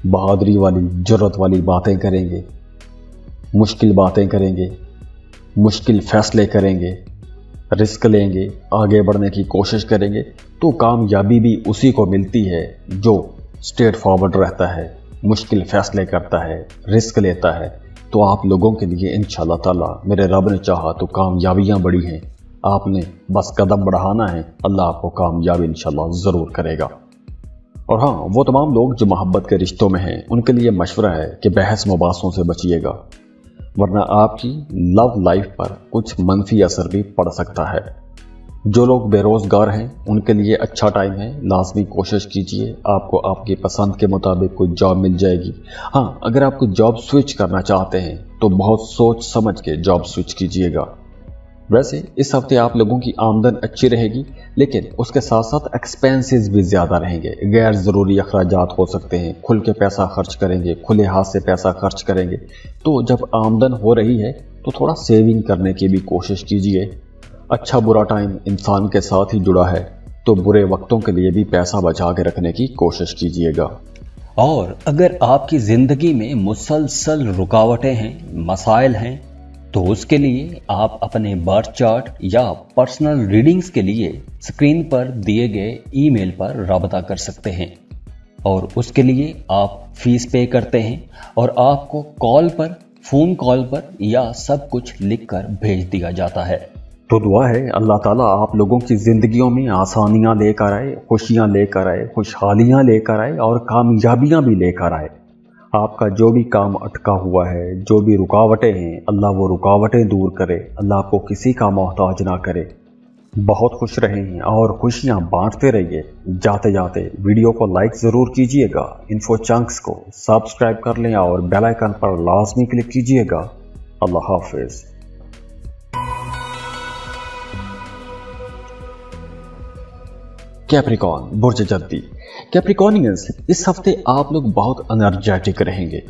बहादुरी वाली जुर्रत वाली बातें करेंगे, मुश्किल बातें करेंगे, मुश्किल फैसले करेंगे, रिस्क लेंगे, आगे बढ़ने की कोशिश करेंगे। तो कामयाबी भी उसी को मिलती है जो स्ट्रेट फॉरवर्ड रहता है, मुश्किल फैसले करता है, रिस्क लेता है। तो आप लोगों के लिए इंशाअल्लाह ताला मेरे रब ने चाहा तो कामयाबियां बड़ी हैं। आपने बस कदम बढ़ाना है, अल्लाह आपको कामयाबी इंशाअल्लाह ज़रूर करेगा। और हाँ, वो तमाम लोग जो मोहब्बत के रिश्तों में हैं उनके लिए मशवरा है कि बहस मुबासों से बचिएगा, वरना आपकी लव लाइफ पर कुछ मनफी असर भी पड़ सकता है। जो लोग बेरोजगार हैं उनके लिए अच्छा टाइम है, लाजमी कोशिश कीजिए, आपको आपकी पसंद के मुताबिक कोई जॉब मिल जाएगी। हाँ, अगर आप कोई जॉब स्विच करना चाहते हैं तो बहुत सोच समझ के जॉब स्विच कीजिएगा। वैसे इस हफ्ते आप लोगों की आमदन अच्छी रहेगी, लेकिन उसके साथ साथ एक्सपेंसेस भी ज़्यादा रहेंगे। गैर ज़रूरी अखराजात हो सकते हैं, खुल के पैसा खर्च करेंगे, खुले हाथ से पैसा खर्च करेंगे। तो जब आमदन हो रही है तो थोड़ा सेविंग करने की भी कोशिश कीजिए। अच्छा बुरा टाइम इंसान के साथ ही जुड़ा है, तो बुरे वक्तों के लिए भी पैसा बचा के रखने की कोशिश कीजिएगा। और अगर आपकी ज़िंदगी में मुसलसल रुकावटें हैं, मसाइल हैं, तो उसके लिए आप अपने बर्थ चार्ट या पर्सनल रीडिंग्स के लिए स्क्रीन पर दिए गए ईमेल पर राबता कर सकते हैं, और उसके लिए आप फीस पे करते हैं और आपको कॉल पर, फोन कॉल पर या सब कुछ लिखकर भेज दिया जाता है। तो दुआ है अल्लाह ताला आप लोगों की ज़िंदगियों में आसानियां लेकर आए, खुशियां लेकर आए, खुशहालियां लेकर आए और कामयाबियां भी लेकर आए। आपका जो भी काम अटका हुआ है, जो भी रुकावटें हैं, अल्लाह वो रुकावटें दूर करे, अल्लाह आपको किसी का मोहताज ना करे। बहुत खुश रहें और खुशियां बांटते रहिए। जाते जाते वीडियो को लाइक ज़रूर कीजिएगा, इन्फो चंक्स को सब्सक्राइब कर लें और बेल आइकन पर लाजमी क्लिक कीजिएगा। अल्लाह हाफिज़। कैप्रिकॉर्न, बुर्ज जद्दी। कैप्रिकॉर्नियंस, इस हफ्ते आप लोग बहुत एनर्जेटिक रहेंगे।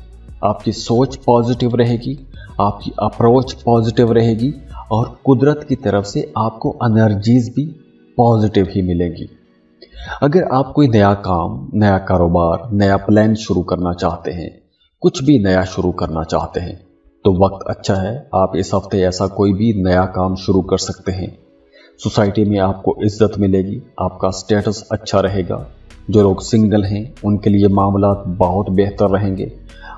आपकी सोच पॉजिटिव रहेगी, आपकी अप्रोच पॉजिटिव रहेगी और कुदरत की तरफ से आपको एनर्जीज भी पॉजिटिव ही मिलेंगी। अगर आप कोई नया काम, नया कारोबार, नया प्लान शुरू करना चाहते हैं, कुछ भी नया शुरू करना चाहते हैं, तो वक्त अच्छा है। आप इस हफ्ते ऐसा कोई भी नया काम शुरू कर सकते हैं। सोसाइटी में आपको इज्जत मिलेगी, आपका स्टेटस अच्छा रहेगा। जो लोग सिंगल हैं उनके लिए मामला बहुत बेहतर रहेंगे।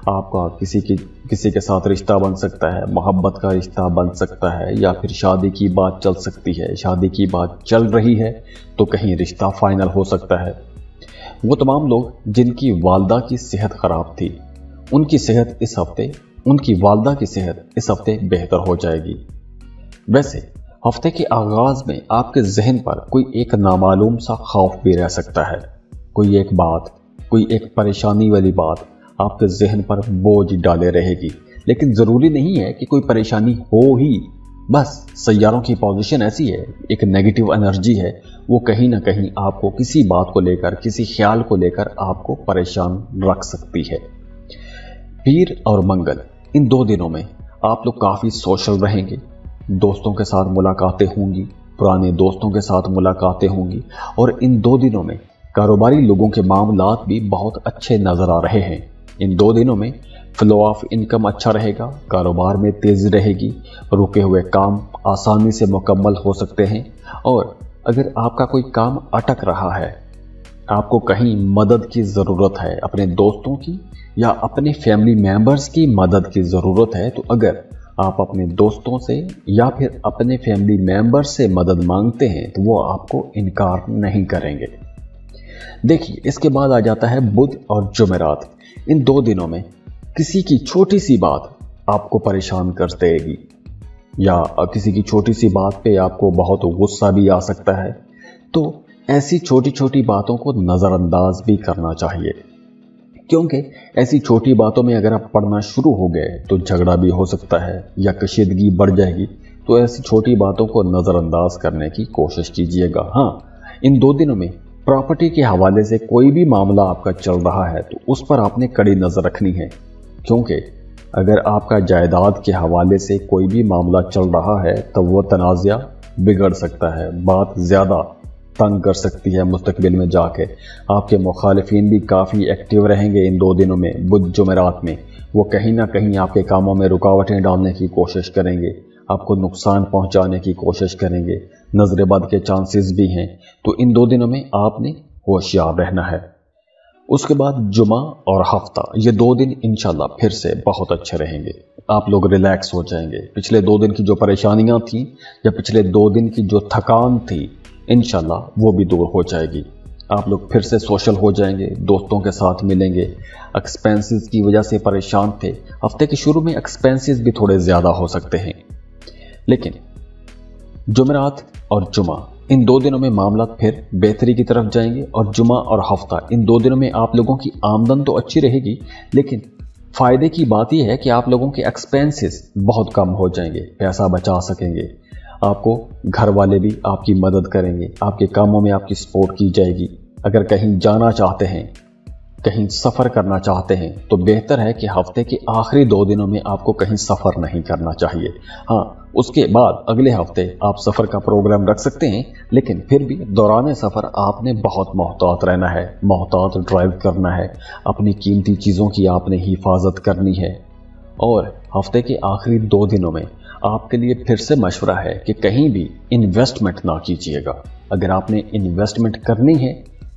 आपका किसी के साथ रिश्ता बन सकता है, मोहब्बत का रिश्ता बन सकता है, या फिर शादी की बात चल सकती है। शादी की बात चल रही है तो कहीं रिश्ता फाइनल हो सकता है। वो तमाम लोग जिनकी वालदा की सेहत खराब थी, उनकी वालदा की सेहत इस हफ्ते बेहतर हो जाएगी। वैसे हफ्ते के आगाज में आपके जहन पर कोई एक नामालूम सा खौफ भी रह सकता है। कोई एक परेशानी वाली बात आपके जहन पर बोझ डाले रहेगी। लेकिन ज़रूरी नहीं है कि कोई परेशानी हो ही, बस सैयारों की पोजीशन ऐसी है, एक नेगेटिव एनर्जी है, वो कहीं ना कहीं आपको किसी बात को लेकर, किसी ख्याल को लेकर आपको परेशान रख सकती है। पीर और मंगल, इन 2 दिनों में आप लोग काफ़ी सोशल रहेंगे। दोस्तों के साथ मुलाकातें होंगी, पुराने दोस्तों के साथ मुलाकातें होंगी, और इन 2 दिनों में कारोबारी लोगों के मामलात भी बहुत अच्छे नज़र आ रहे हैं। इन 2 दिनों में फ्लो ऑफ इनकम अच्छा रहेगा, कारोबार में तेज़ी रहेगी, रुके हुए काम आसानी से मुकम्मल हो सकते हैं। और अगर आपका कोई काम अटक रहा है, आपको कहीं मदद की ज़रूरत है, अपने दोस्तों की या अपने फैमिली मेम्बर्स की मदद की ज़रूरत है, तो अगर आप अपने दोस्तों से या फिर अपने फैमिली मेंबर्स से मदद मांगते हैं तो वो आपको इनकार नहीं करेंगे। देखिए, इसके बाद आ जाता है बुध और जुमेरात। इन 2 दिनों में किसी की छोटी सी बात आपको परेशान कर देगी, या किसी की छोटी सी बात पे आपको बहुत गुस्सा भी आ सकता है। तो ऐसी छोटी छोटी बातों को नज़रअंदाज भी करना चाहिए, क्योंकि ऐसी छोटी बातों में अगर आप पढ़ना शुरू हो गए तो झगड़ा भी हो सकता है या कशीदगी बढ़ जाएगी। तो ऐसी छोटी बातों को नज़रअंदाज करने की कोशिश कीजिएगा। हाँ, इन 2 दिनों में प्रॉपर्टी के हवाले से कोई भी मामला आपका चल रहा है तो उस पर आपने कड़ी नज़र रखनी है, क्योंकि अगर आपका जायदाद के हवाले से कोई भी मामला चल रहा है तो वो तनाज़ा बिगड़ सकता है, बात ज़्यादा तंग कर सकती है मुस्तकबिल में जाके। आपके मुखालिफिन भी काफ़ी एक्टिव रहेंगे इन 2 दिनों में, बुध जुमेरात में। वो कहीं ना कहीं आपके कामों में रुकावटें डालने की कोशिश करेंगे, आपको नुकसान पहुंचाने की कोशिश करेंगे, नजर बद के चांसेस भी हैं। तो इन 2 दिनों में आपने होशियार रहना है। उसके बाद जुमा और हफ्ता, ये 2 दिन इंशाल्लाह फिर से बहुत अच्छे रहेंगे। आप लोग रिलैक्स हो जाएंगे। पिछले 2 दिन की जो परेशानियां थी या पिछले 2 दिन की जो थकान थी, इंशाल्लाह वो भी दूर हो जाएगी। आप लोग फिर से सोशल हो जाएंगे, दोस्तों के साथ मिलेंगे। एक्सपेंसेस की वजह से परेशान थे, हफ्ते के शुरू में एक्सपेंसेस भी थोड़े ज़्यादा हो सकते हैं, लेकिन जुमेरात और जुमा इन 2 दिनों में मामला फिर बेहतरी की तरफ जाएंगे। और जुमा और हफ्ता इन 2 दिनों में आप लोगों की आमदन तो अच्छी रहेगी, लेकिन फ़ायदे की बात यह है कि आप लोगों के एक्सपेंसेस बहुत कम हो जाएंगे, पैसा बचा सकेंगे। आपको घर वाले भी आपकी मदद करेंगे, आपके कामों में आपकी सपोर्ट की जाएगी। अगर कहीं जाना चाहते हैं, कहीं सफ़र करना चाहते हैं, तो बेहतर है कि हफ्ते के आखिरी 2 दिनों में आपको कहीं सफ़र नहीं करना चाहिए। हाँ, उसके बाद अगले हफ्ते आप सफ़र का प्रोग्राम रख सकते हैं, लेकिन फिर भी दौरान सफ़र आपने बहुत मोहतात रहना है, मोहतात ड्राइव करना है, अपनी कीमती चीज़ों की आपने हिफाजत करनी है। और हफ्ते के आखिरी 2 दिनों में आपके लिए फिर से मशवरा है कि कहीं भी इन्वेस्टमेंट ना कीजिएगा। अगर आपने इन्वेस्टमेंट करनी है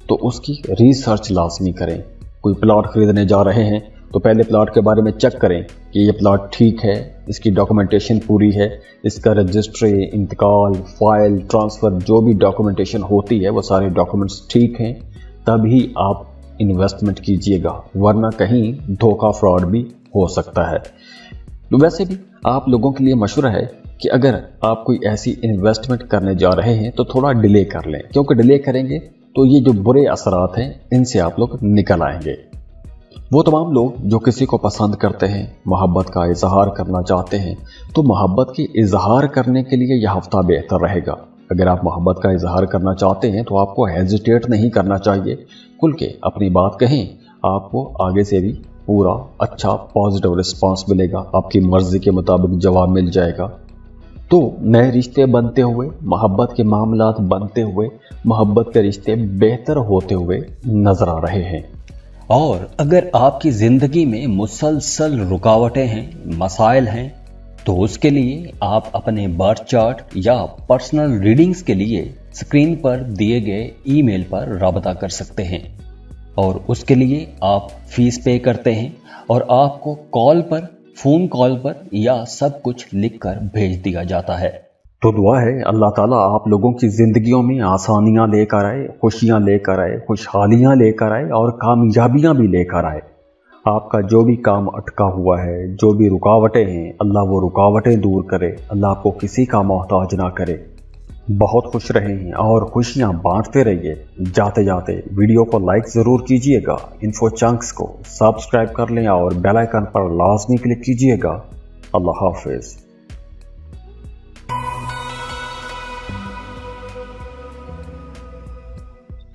तो उसकी रिसर्च लाजमी करें। कोई प्लॉट खरीदने जा रहे हैं तो पहले प्लॉट के बारे में चेक करें कि ये प्लॉट ठीक है, इसकी डॉक्यूमेंटेशन पूरी है, इसका रजिस्ट्री, इंतकाल, फाइल, ट्रांसफ़र, जो भी डॉक्यूमेंटेशन होती है वो सारे डॉक्यूमेंट्स ठीक हैं, तभी आप इन्वेस्टमेंट कीजिएगा, वरना कहीं धोखा फ्रॉड भी हो सकता है। तो वैसे भी आप लोगों के लिए मशवरा है कि अगर आप कोई ऐसी इन्वेस्टमेंट करने जा रहे हैं तो थोड़ा डिले कर लें, क्योंकि डिले करेंगे तो ये जो बुरे असरात हैं इनसे आप लोग निकल आएंगे। वो तमाम लोग जो किसी को पसंद करते हैं, मोहब्बत का इजहार करना चाहते हैं, तो मोहब्बत के इजहार करने के लिए यह हफ्ता बेहतर रहेगा। अगर आप मोहब्बत का इजहार करना चाहते हैं तो आपको हेजिटेट नहीं करना चाहिए, खुल के अपनी बात कहें, आपको आगे से भी पूरा अच्छा पॉजिटिव रिस्पांस मिलेगा, आपकी मर्जी के मुताबिक जवाब मिल जाएगा। तो नए रिश्ते बनते हुए, मोहब्बत के मामलात बनते हुए, मोहब्बत के रिश्ते बेहतर होते हुए नजर आ रहे हैं। और अगर आपकी ज़िंदगी में मुसलसल रुकावटें हैं, मसाइल हैं, तो उसके लिए आप अपने बर्थ चार्ट या पर्सनल रीडिंग्स के लिए स्क्रीन पर दिए गए ईमेल पर राबता कर सकते हैं। और उसके लिए आप फीस पे करते हैं और आपको फ़ोन कॉल पर या सब कुछ लिखकर भेज दिया जाता है। तो दुआ है अल्लाह ताला आप लोगों की ज़िंदगियों में आसानियां लेकर आए, खुशियां लेकर आए, खुशहालियां लेकर आए और कामयाबियां भी लेकर आए। आपका जो भी काम अटका हुआ है, जो भी रुकावटें हैं, अल्लाह वो रुकावटें दूर करे, अल्लाह आपको किसी का मोहताज ना करे। बहुत खुश रहें और खुशियां बांटते रहिए। जाते जाते वीडियो को लाइक ज़रूर कीजिएगा, इन्फो चंक्स को सब्सक्राइब कर लें और बेल आइकन पर लाजमी क्लिक कीजिएगा। अल्लाह हाफिज़।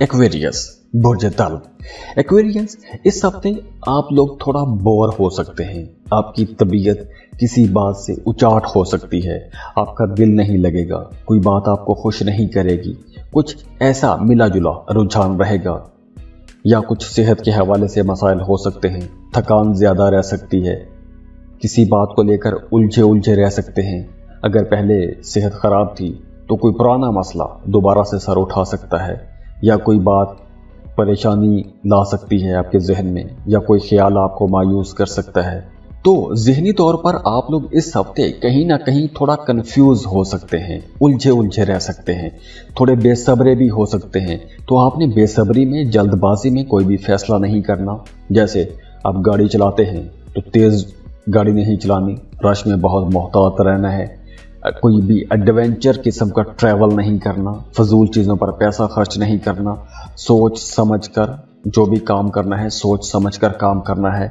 एक्वेरियस बुर्ज दल्व। एक्वेरियस, इस हफ्ते आप लोग थोड़ा बोर हो सकते हैं, आपकी तबीयत किसी बात से उचाट हो सकती है, आपका दिल नहीं लगेगा, कोई बात आपको खुश नहीं करेगी, कुछ ऐसा मिला जुला रुझान रहेगा, या कुछ सेहत के हवाले से मसाइल हो सकते हैं, थकान ज़्यादा रह सकती है, किसी बात को लेकर उलझे रह सकते हैं। अगर पहले सेहत ख़राब थी तो कोई पुराना मसला दोबारा से सर उठा सकता है, या कोई बात परेशानी ला सकती है आपके जहन में, या कोई ख्याल आपको मायूस कर सकता है। तो ज़हनी तौर पर आप लोग इस हफ्ते कहीं ना कहीं थोड़ा कंफ्यूज हो सकते हैं, उलझे रह सकते हैं, थोड़े बेसब्रे भी हो सकते हैं। तो आपने बेसब्री में, जल्दबाजी में कोई भी फैसला नहीं करना। जैसे आप गाड़ी चलाते हैं तो तेज़ गाड़ी नहीं चलानी, रश में बहुत मोहतात रहना है, कोई भी एडवेंचर किस्म का ट्रैवल नहीं करना, फजूल चीज़ों पर पैसा खर्च नहीं करना, सोच समझ कर जो भी काम करना है सोच समझ कर काम करना है।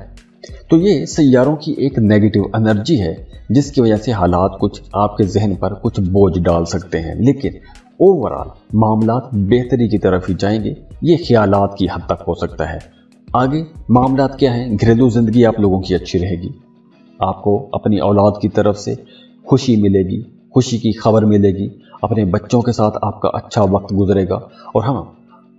तो ये सैयारों की एक नेगेटिव एनर्जी है जिसकी वजह से हालात कुछ आपके जहन पर कुछ बोझ डाल सकते हैं, लेकिन ओवरऑल मामलात बेहतरी की तरफ ही जाएंगे, ये ख्यालात की हद तक हो सकता है। आगे मामलात क्या हैं? घरेलू ज़िंदगी आप लोगों की अच्छी रहेगी, आपको अपनी औलाद की तरफ से खुशी मिलेगी, खुशी की खबर मिलेगी, अपने बच्चों के साथ आपका अच्छा वक्त गुजरेगा। और हाँ,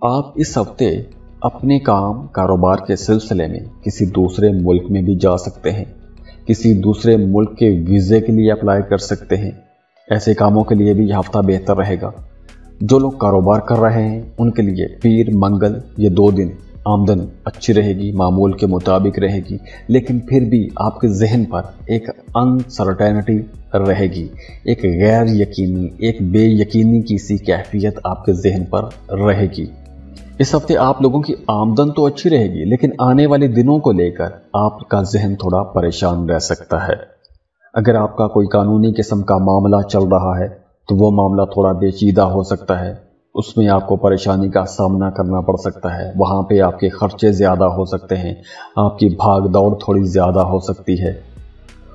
आप इस हफ्ते अपने काम कारोबार के सिलसिले में किसी दूसरे मुल्क में भी जा सकते हैं, किसी दूसरे मुल्क के वीज़े के लिए अप्लाई कर सकते हैं। ऐसे कामों के लिए भी यह हफ्ता बेहतर रहेगा। जो लोग कारोबार कर रहे हैं उनके लिए पीर मंगल ये 2 दिन आमदन अच्छी रहेगी, मामूल के मुताबिक रहेगी, लेकिन फिर भी आपके जहन पर एक अनसर्टेनिटी रहेगी, एक गैर यकीनी, एक बेयकीनी की सी कैफियत आपके जहन पर रहेगी। इस हफ्ते आप लोगों की आमदन तो अच्छी रहेगी, लेकिन आने वाले दिनों को लेकर आपका जहन थोड़ा परेशान रह सकता है। अगर आपका कोई कानूनी किस्म का मामला चल रहा है तो वो मामला थोड़ा पेचीदा हो सकता है, उसमें आपको परेशानी का सामना करना पड़ सकता है। वहाँ पे आपके खर्चे ज़्यादा हो सकते हैं, आपकी भाग दौड़ थोड़ी ज़्यादा हो सकती है।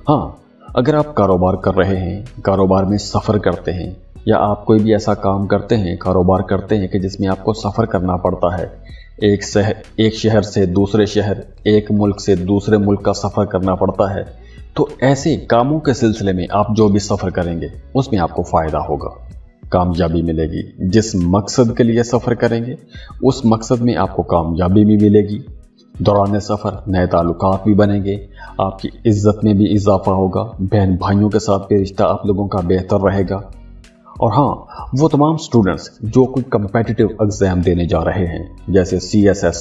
हाँ, अगर आप कारोबार कर रहे हैं, कारोबार में सफ़र करते हैं, या आप कोई भी ऐसा काम करते हैं, कारोबार करते हैं कि जिसमें आपको सफ़र करना पड़ता है, एक शहर से दूसरे शहर, एक मुल्क से दूसरे मुल्क का सफ़र करना पड़ता है, तो ऐसे कामों के सिलसिले में आप जो भी सफ़र करेंगे उसमें आपको फ़ायदा होगा, कामयाबी मिलेगी। जिस मकसद के लिए सफ़र करेंगे उस मकसद में आपको कामयाबी भी मिलेगी। दौरान सफ़र नए ताल्लुकात भी बनेंगे, आपकी इज्जत में भी इजाफा होगा, बहन भाइयों के साथ भी रिश्ता आप लोगों का बेहतर रहेगा। और हाँ, वो तमाम स्टूडेंट्स जो कोई कम्पिटिटिव एग्ज़ाम देने जा रहे हैं, जैसे CSS,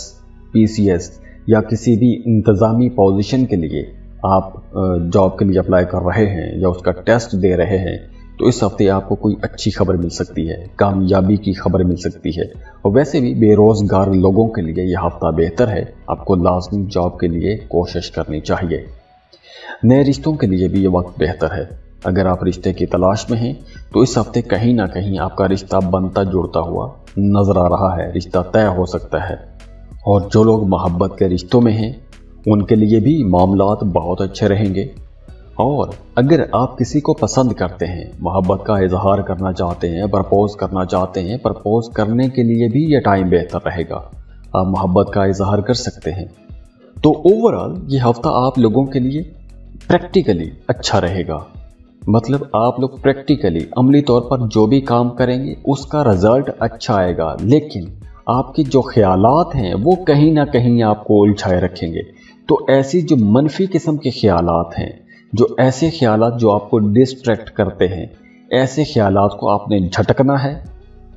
PCS या किसी भी इंतज़ामी पोजीशन के लिए आप जॉब के लिए अप्लाई कर रहे हैं या उसका टेस्ट दे रहे हैं, तो इस हफ्ते आपको कोई अच्छी खबर मिल सकती है, कामयाबी की खबर मिल सकती है। और वैसे भी बेरोज़गार लोगों के लिए यह हफ्ता बेहतर है, आपको लाजमी जॉब के लिए कोशिश करनी चाहिए। नए रिश्तों के लिए भी ये वक्त बेहतर है। अगर आप रिश्ते की तलाश में हैं तो इस हफ्ते कहीं ना कहीं आपका रिश्ता बनता जुड़ता हुआ नजर आ रहा है, रिश्ता तय हो सकता है। और जो लोग मोहब्बत के रिश्तों में हैं उनके लिए भी मामलात बहुत अच्छे रहेंगे। और अगर आप किसी को पसंद करते हैं, मोहब्बत का इजहार करना चाहते हैं, प्रपोज करना चाहते हैं, प्रपोज करने के लिए भी ये टाइम बेहतर रहेगा, आप मोहब्बत का इजहार कर सकते हैं। तो ओवरऑल ये हफ्ता आप लोगों के लिए प्रैक्टिकली अच्छा रहेगा। मतलब आप लोग प्रैक्टिकली अमली तौर पर जो भी काम करेंगे उसका रिजल्ट अच्छा आएगा, लेकिन आपके जो ख्यालात हैं वो कहीं ना कहीं आपको उलझाए रखेंगे। तो ऐसी जो मनफी किस्म के ख्यालात हैं, जो ऐसे ख्यालात जो आपको डिस्ट्रैक्ट करते हैं, ऐसे ख्यालात को आपने झटकना है,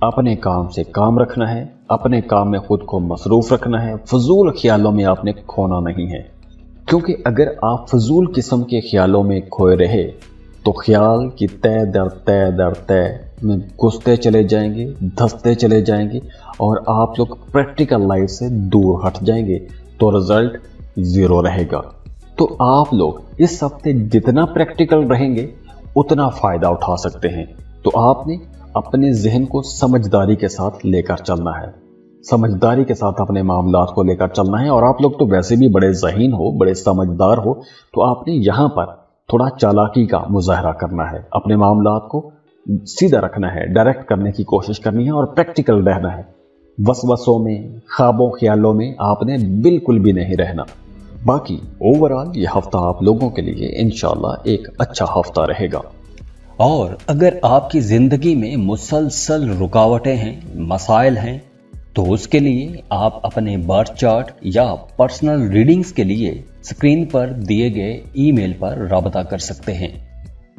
अपने काम से काम रखना है, अपने काम में खुद को मसरूफ रखना है, फजूल ख्यालों में आपने खोना नहीं है। क्योंकि अगर आप फजूल किस्म के ख्यालों में खोए रहे तो ख्याल की तय दर तय में घुसते चले जाएंगे, धंसते चले जाएंगे और आप लोग प्रैक्टिकल लाइफ से दूर हट जाएंगे, तो रिजल्ट ज़ीरो रहेगा। तो आप लोग इस हफ्ते जितना प्रैक्टिकल रहेंगे उतना फ़ायदा उठा सकते हैं। तो आपने अपने जहन को समझदारी के साथ लेकर चलना है, समझदारी के साथ अपने मामलात को लेकर चलना है। और आप लोग तो वैसे भी बड़े ज़हीन हो, बड़े समझदार हो, तो आपने यहाँ पर थोड़ा चालाकी का मुजाहरा करना है, अपने मामलात को सीधा रखना है, डायरेक्ट करने की कोशिश करनी है और प्रैक्टिकल रहना है। वसवसों में, ख्वाबों ख्यालों में आपने बिल्कुल भी नहीं रहना। बाकी ओवरऑल ये हफ्ता आप लोगों के लिए इंशाल्लाह एक अच्छा हफ्ता रहेगा। और अगर आपकी जिंदगी में मुसलसल रुकावटें हैं, मसाइल हैं, तो उसके लिए आप अपने बर्थ चार्ट या पर्सनल रीडिंग्स के लिए स्क्रीन पर दिए गए ईमेल पर राबता कर सकते हैं।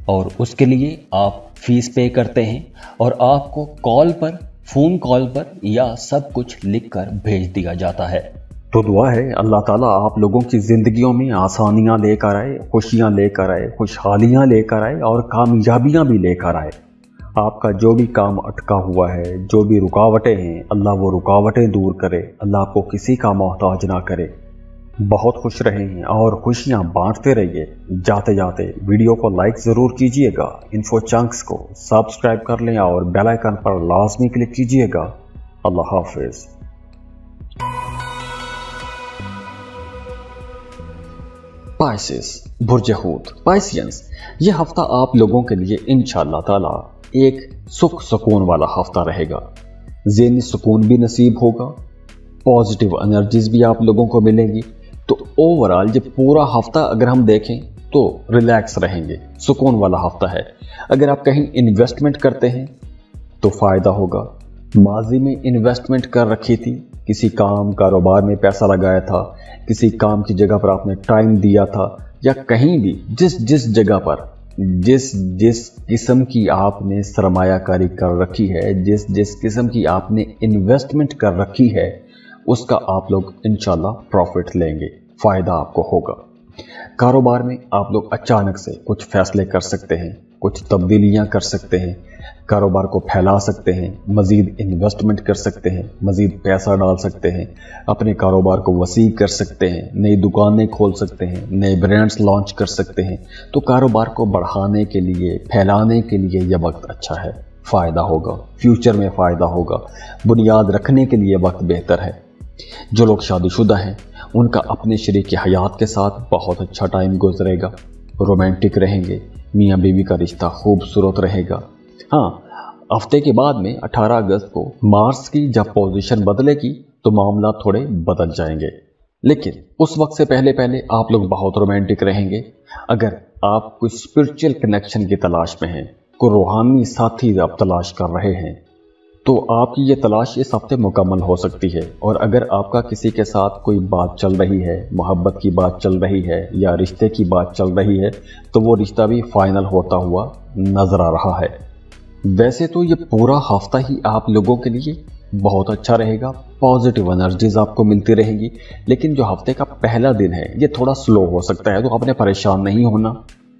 और उसके लिए आप फीस पे करते हैं और आपको कॉल पर, फोन कॉल पर या सब कुछ लिखकर भेज दिया जाता है। तो दुआ है अल्लाह ताला आप लोगों की जिंदगियों में आसानियां लेकर आए, खुशियां लेकर आए, खुशहालियां लेकर आए और कामयाबियां भी लेकर आए। आपका जो भी काम अटका हुआ है, जो भी रुकावटें हैं, अल्लाह वो रुकावटें दूर करे, अल्लाह आपको किसी का मोहताज ना करे। बहुत खुश रहें और खुशियां बांटते रहिए। जाते जाते वीडियो को लाइक ज़रूर कीजिएगा, इन्फो चंक्स को सब्सक्राइब कर लें और बेल आइकन पर लाजमी क्लिक कीजिएगा। अल्लाह हाफिज़। पाइसेस, बुर्ज हूत, पाइसियंस, ये हफ्ता आप लोगों के लिए इंशाअल्लाह ताला एक सुख सुकून वाला हफ्ता रहेगा। ज़हनी सुकून भी नसीब होगा, पॉजिटिव एनर्जीज भी आप लोगों को मिलेंगी। तो ओवरऑल ये पूरा हफ्ता अगर हम देखें तो रिलैक्स रहेंगे, सुकून वाला हफ्ता है। अगर आप कहीं इन्वेस्टमेंट करते हैं तो फ़ायदा होगा। माजी में इन्वेस्टमेंट कर रखी थी, किसी काम कारोबार में पैसा लगाया था, किसी काम की जगह पर आपने टाइम दिया था, या कहीं भी जिस जगह पर जिस किस्म की आपने सरमायाकारी कर रखी है, जिस किस्म की आपने इन्वेस्टमेंट कर रखी है, उसका आप लोग इंशाल्लाह प्रॉफिट लेंगे, फ़ायदा आपको होगा। कारोबार में आप लोग अचानक से कुछ फैसले कर सकते हैं, कुछ तब्दीलियां कर सकते हैं, कारोबार को फैला सकते हैं, मज़ीद इन्वेस्टमेंट कर सकते हैं, मज़ीद पैसा डाल सकते हैं, अपने कारोबार को वसी कर सकते हैं, नई दुकानें खोल सकते हैं, नए ब्रांड्स लॉन्च कर सकते हैं। तो कारोबार को बढ़ाने के लिए, फैलाने के लिए यह वक्त अच्छा है, फ़ायदा होगा, फ्यूचर में फ़ायदा होगा, बुनियाद रखने के लिए वक्त बेहतर है। जो लोग शादीशुदा हैं उनका अपने शरीक हयात के साथ बहुत अच्छा टाइम गुजरेगा, रोमांटिक रहेंगे, मियाँ बीवी का रिश्ता खूबसूरत रहेगा। हाँ, हफ्ते के बाद में 18 अगस्त को मार्स की जब पोजीशन बदलेगी तो मामला थोड़े बदल जाएंगे, लेकिन उस वक्त से पहले पहले आप लोग बहुत रोमांटिक रहेंगे। अगर आप कोई स्पिरिचुअल कनेक्शन की तलाश में हैं, कोई रूहानी साथी आप तलाश कर रहे हैं, तो आपकी ये तलाश इस हफ्ते मुकम्मल हो सकती है। और अगर आपका किसी के साथ कोई बात चल रही है, मोहब्बत की बात चल रही है या रिश्ते की बात चल रही है, तो वो रिश्ता भी फाइनल होता हुआ नजर आ रहा है। वैसे तो ये पूरा हफ्ता ही आप लोगों के लिए बहुत अच्छा रहेगा, पॉजिटिव एनर्जीज आपको मिलती रहेंगी, लेकिन जो हफ्ते का पहला दिन है ये थोड़ा स्लो हो सकता है। तो आपने परेशान नहीं होना,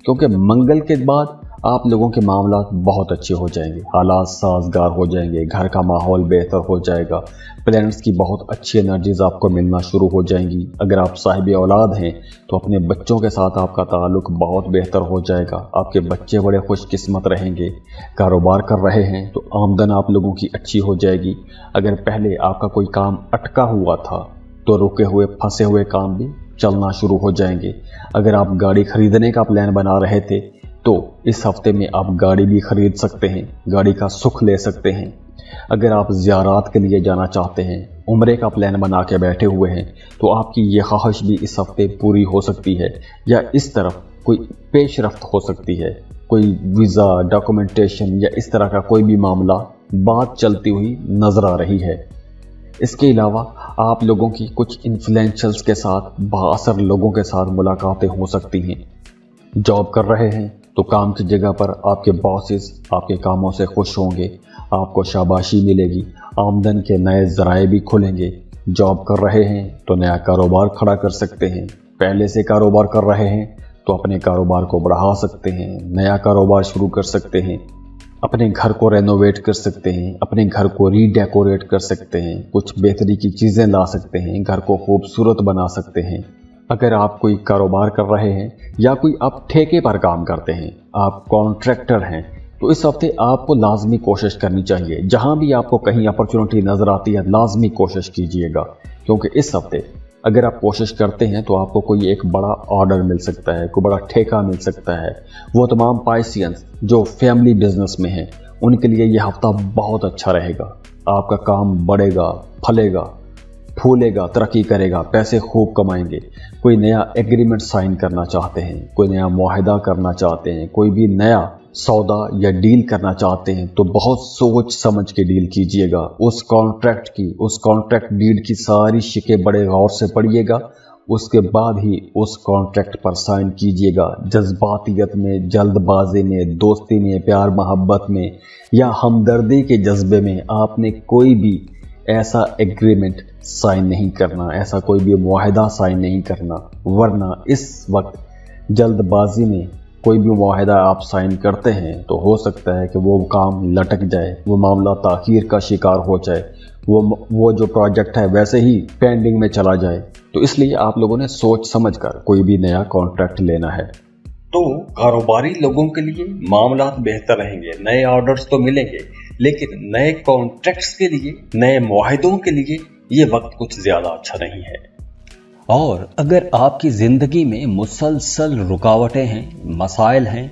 क्योंकि मंगल के बाद आप लोगों के मामला बहुत अच्छे हो जाएंगे, हालात साजगार हो जाएंगे, घर का माहौल बेहतर हो जाएगा, प्लैनेट्स की बहुत अच्छी एनर्जीज आपको मिलना शुरू हो जाएंगी। अगर आप साहिब औलाद हैं तो अपने बच्चों के साथ आपका ताल्लुक बहुत बेहतर हो जाएगा, आपके बच्चे बड़े खुशकिस्मत रहेंगे। कारोबार कर रहे हैं तो आमदन आप लोगों की अच्छी हो जाएगी। अगर पहले आपका कोई काम अटका हुआ था तो रुके हुए फंसे हुए काम भी चलना शुरू हो जाएंगे। अगर आप गाड़ी खरीदने का प्लान बना रहे थे तो इस हफ्ते में आप गाड़ी भी खरीद सकते हैं, गाड़ी का सुख ले सकते हैं। अगर आप ज़ियारात के लिए जाना चाहते हैं, उम्रे का प्लान बना के बैठे हुए हैं, तो आपकी ये ख्वाहिश भी इस हफ्ते पूरी हो सकती है, या इस तरफ कोई पेशरफ्त हो सकती है, कोई वीज़ा, डॉक्यूमेंटेशन या इस तरह का कोई भी मामला बात चलती हुई नजर आ रही है। इसके अलावा आप लोगों की कुछ इन्फ्लुएंशर्स के साथ, बाअसर लोगों के साथ मुलाकातें हो सकती हैं। जॉब कर रहे हैं तो काम की जगह पर आपके बॉसेस आपके कामों से खुश होंगे, आपको शाबाशी मिलेगी, आमदन के नए ज़राए भी खुलेंगे। जॉब कर रहे हैं तो नया कारोबार खड़ा कर सकते हैं, पहले से कारोबार कर रहे हैं तो अपने कारोबार को बढ़ा सकते हैं, नया कारोबार शुरू कर सकते हैं, अपने घर को रेनोवेट कर सकते हैं, अपने घर को रीडेकोरेट कर सकते हैं, कुछ बेहतरी की चीज़ें ला सकते हैं, घर को खूबसूरत बना सकते हैं। अगर आप कोई कारोबार कर रहे हैं या कोई आप ठेके पर काम करते हैं, आप कॉन्ट्रैक्टर हैं, तो इस हफ्ते आपको लाजमी कोशिश करनी चाहिए। जहां भी आपको कहीं अपॉर्चुनिटी नज़र आती है, लाजमी कोशिश कीजिएगा, क्योंकि इस हफ्ते अगर आप कोशिश करते हैं तो आपको कोई एक बड़ा ऑर्डर मिल सकता है, कोई बड़ा ठेका मिल सकता है। वो तमाम पाइसियंस जो फैमिली बिजनेस में हैं उनके लिए यह हफ्ता बहुत अच्छा रहेगा। आपका काम बढ़ेगा, फलेगा, फूलेगा, तरक्की करेगा, पैसे खूब कमाएंगे। कोई नया एग्रीमेंट साइन करना चाहते हैं, कोई नया मुआहदा करना चाहते हैं, कोई भी नया सौदा या डील करना चाहते हैं तो बहुत सोच समझ के डील कीजिएगा। उस कॉन्ट्रैक्ट डीड की सारी शिकें बड़े गौर से पढ़िएगा, उसके बाद ही उस कॉन्ट्रैक्ट पर साइन कीजिएगा। जज्बातियत में, जल्दबाजी में, दोस्ती में, प्यार मोहब्बत में या हमदर्दी के जज्बे में आपने कोई भी ऐसा एग्रीमेंट साइन नहीं करना, ऐसा कोई भी मुआहदा साइन नहीं करना, वरना इस वक्त जल्दबाजी में कोई भी मुआहदा आप साइन करते हैं तो हो सकता है कि वो काम लटक जाए, वो मामला ताखीर का शिकार हो जाए, वो जो प्रोजेक्ट है वैसे ही पेंडिंग में चला जाए। तो इसलिए आप लोगों ने सोच समझकर कोई भी नया कॉन्ट्रैक्ट लेना है। तो कारोबारी लोगों के लिए मामला बेहतर रहेंगे, नए ऑर्डर्स तो मिलेंगे, लेकिन नए कॉन्ट्रैक्ट्स के लिए, नए मुआहदों के लिए ये वक्त कुछ ज्यादा अच्छा नहीं है। और अगर आपकी जिंदगी में मुसलसल रुकावटें हैं, मसाइल हैं,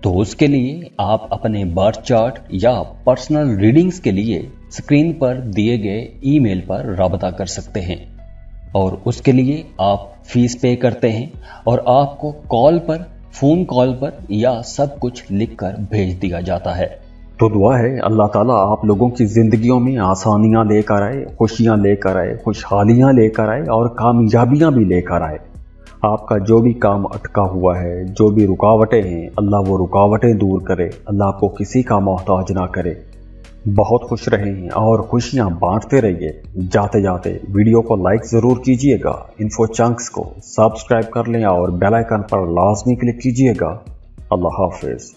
तो उसके लिए आप अपने बर्थ चार्ट या पर्सनल रीडिंग्स के लिए स्क्रीन पर दिए गए ईमेल पर राबता कर सकते हैं, और उसके लिए आप फीस पे करते हैं और आपको फोन कॉल पर या सब कुछ लिखकर भेज दिया जाता है। तो दुआ है अल्लाह ताला आप लोगों की जिंदगियों में आसानियां लेकर आए, खुशियां लेकर आए, खुशहालियां लेकर आए और कामयाबियां भी लेकर आए। आपका जो भी काम अटका हुआ है, जो भी रुकावटें हैं, अल्लाह वो रुकावटें दूर करे, अल्लाह आपको किसी का मोहताज ना करे। बहुत खुश रहें और खुशियां बांटते रहिए। जाते जाते वीडियो को लाइक ज़रूर कीजिएगा, इन्फो चंक्स को सब्सक्राइब कर लें और बेल आइकन पर लाजमी क्लिक कीजिएगा। अल्लाह हाफिज़।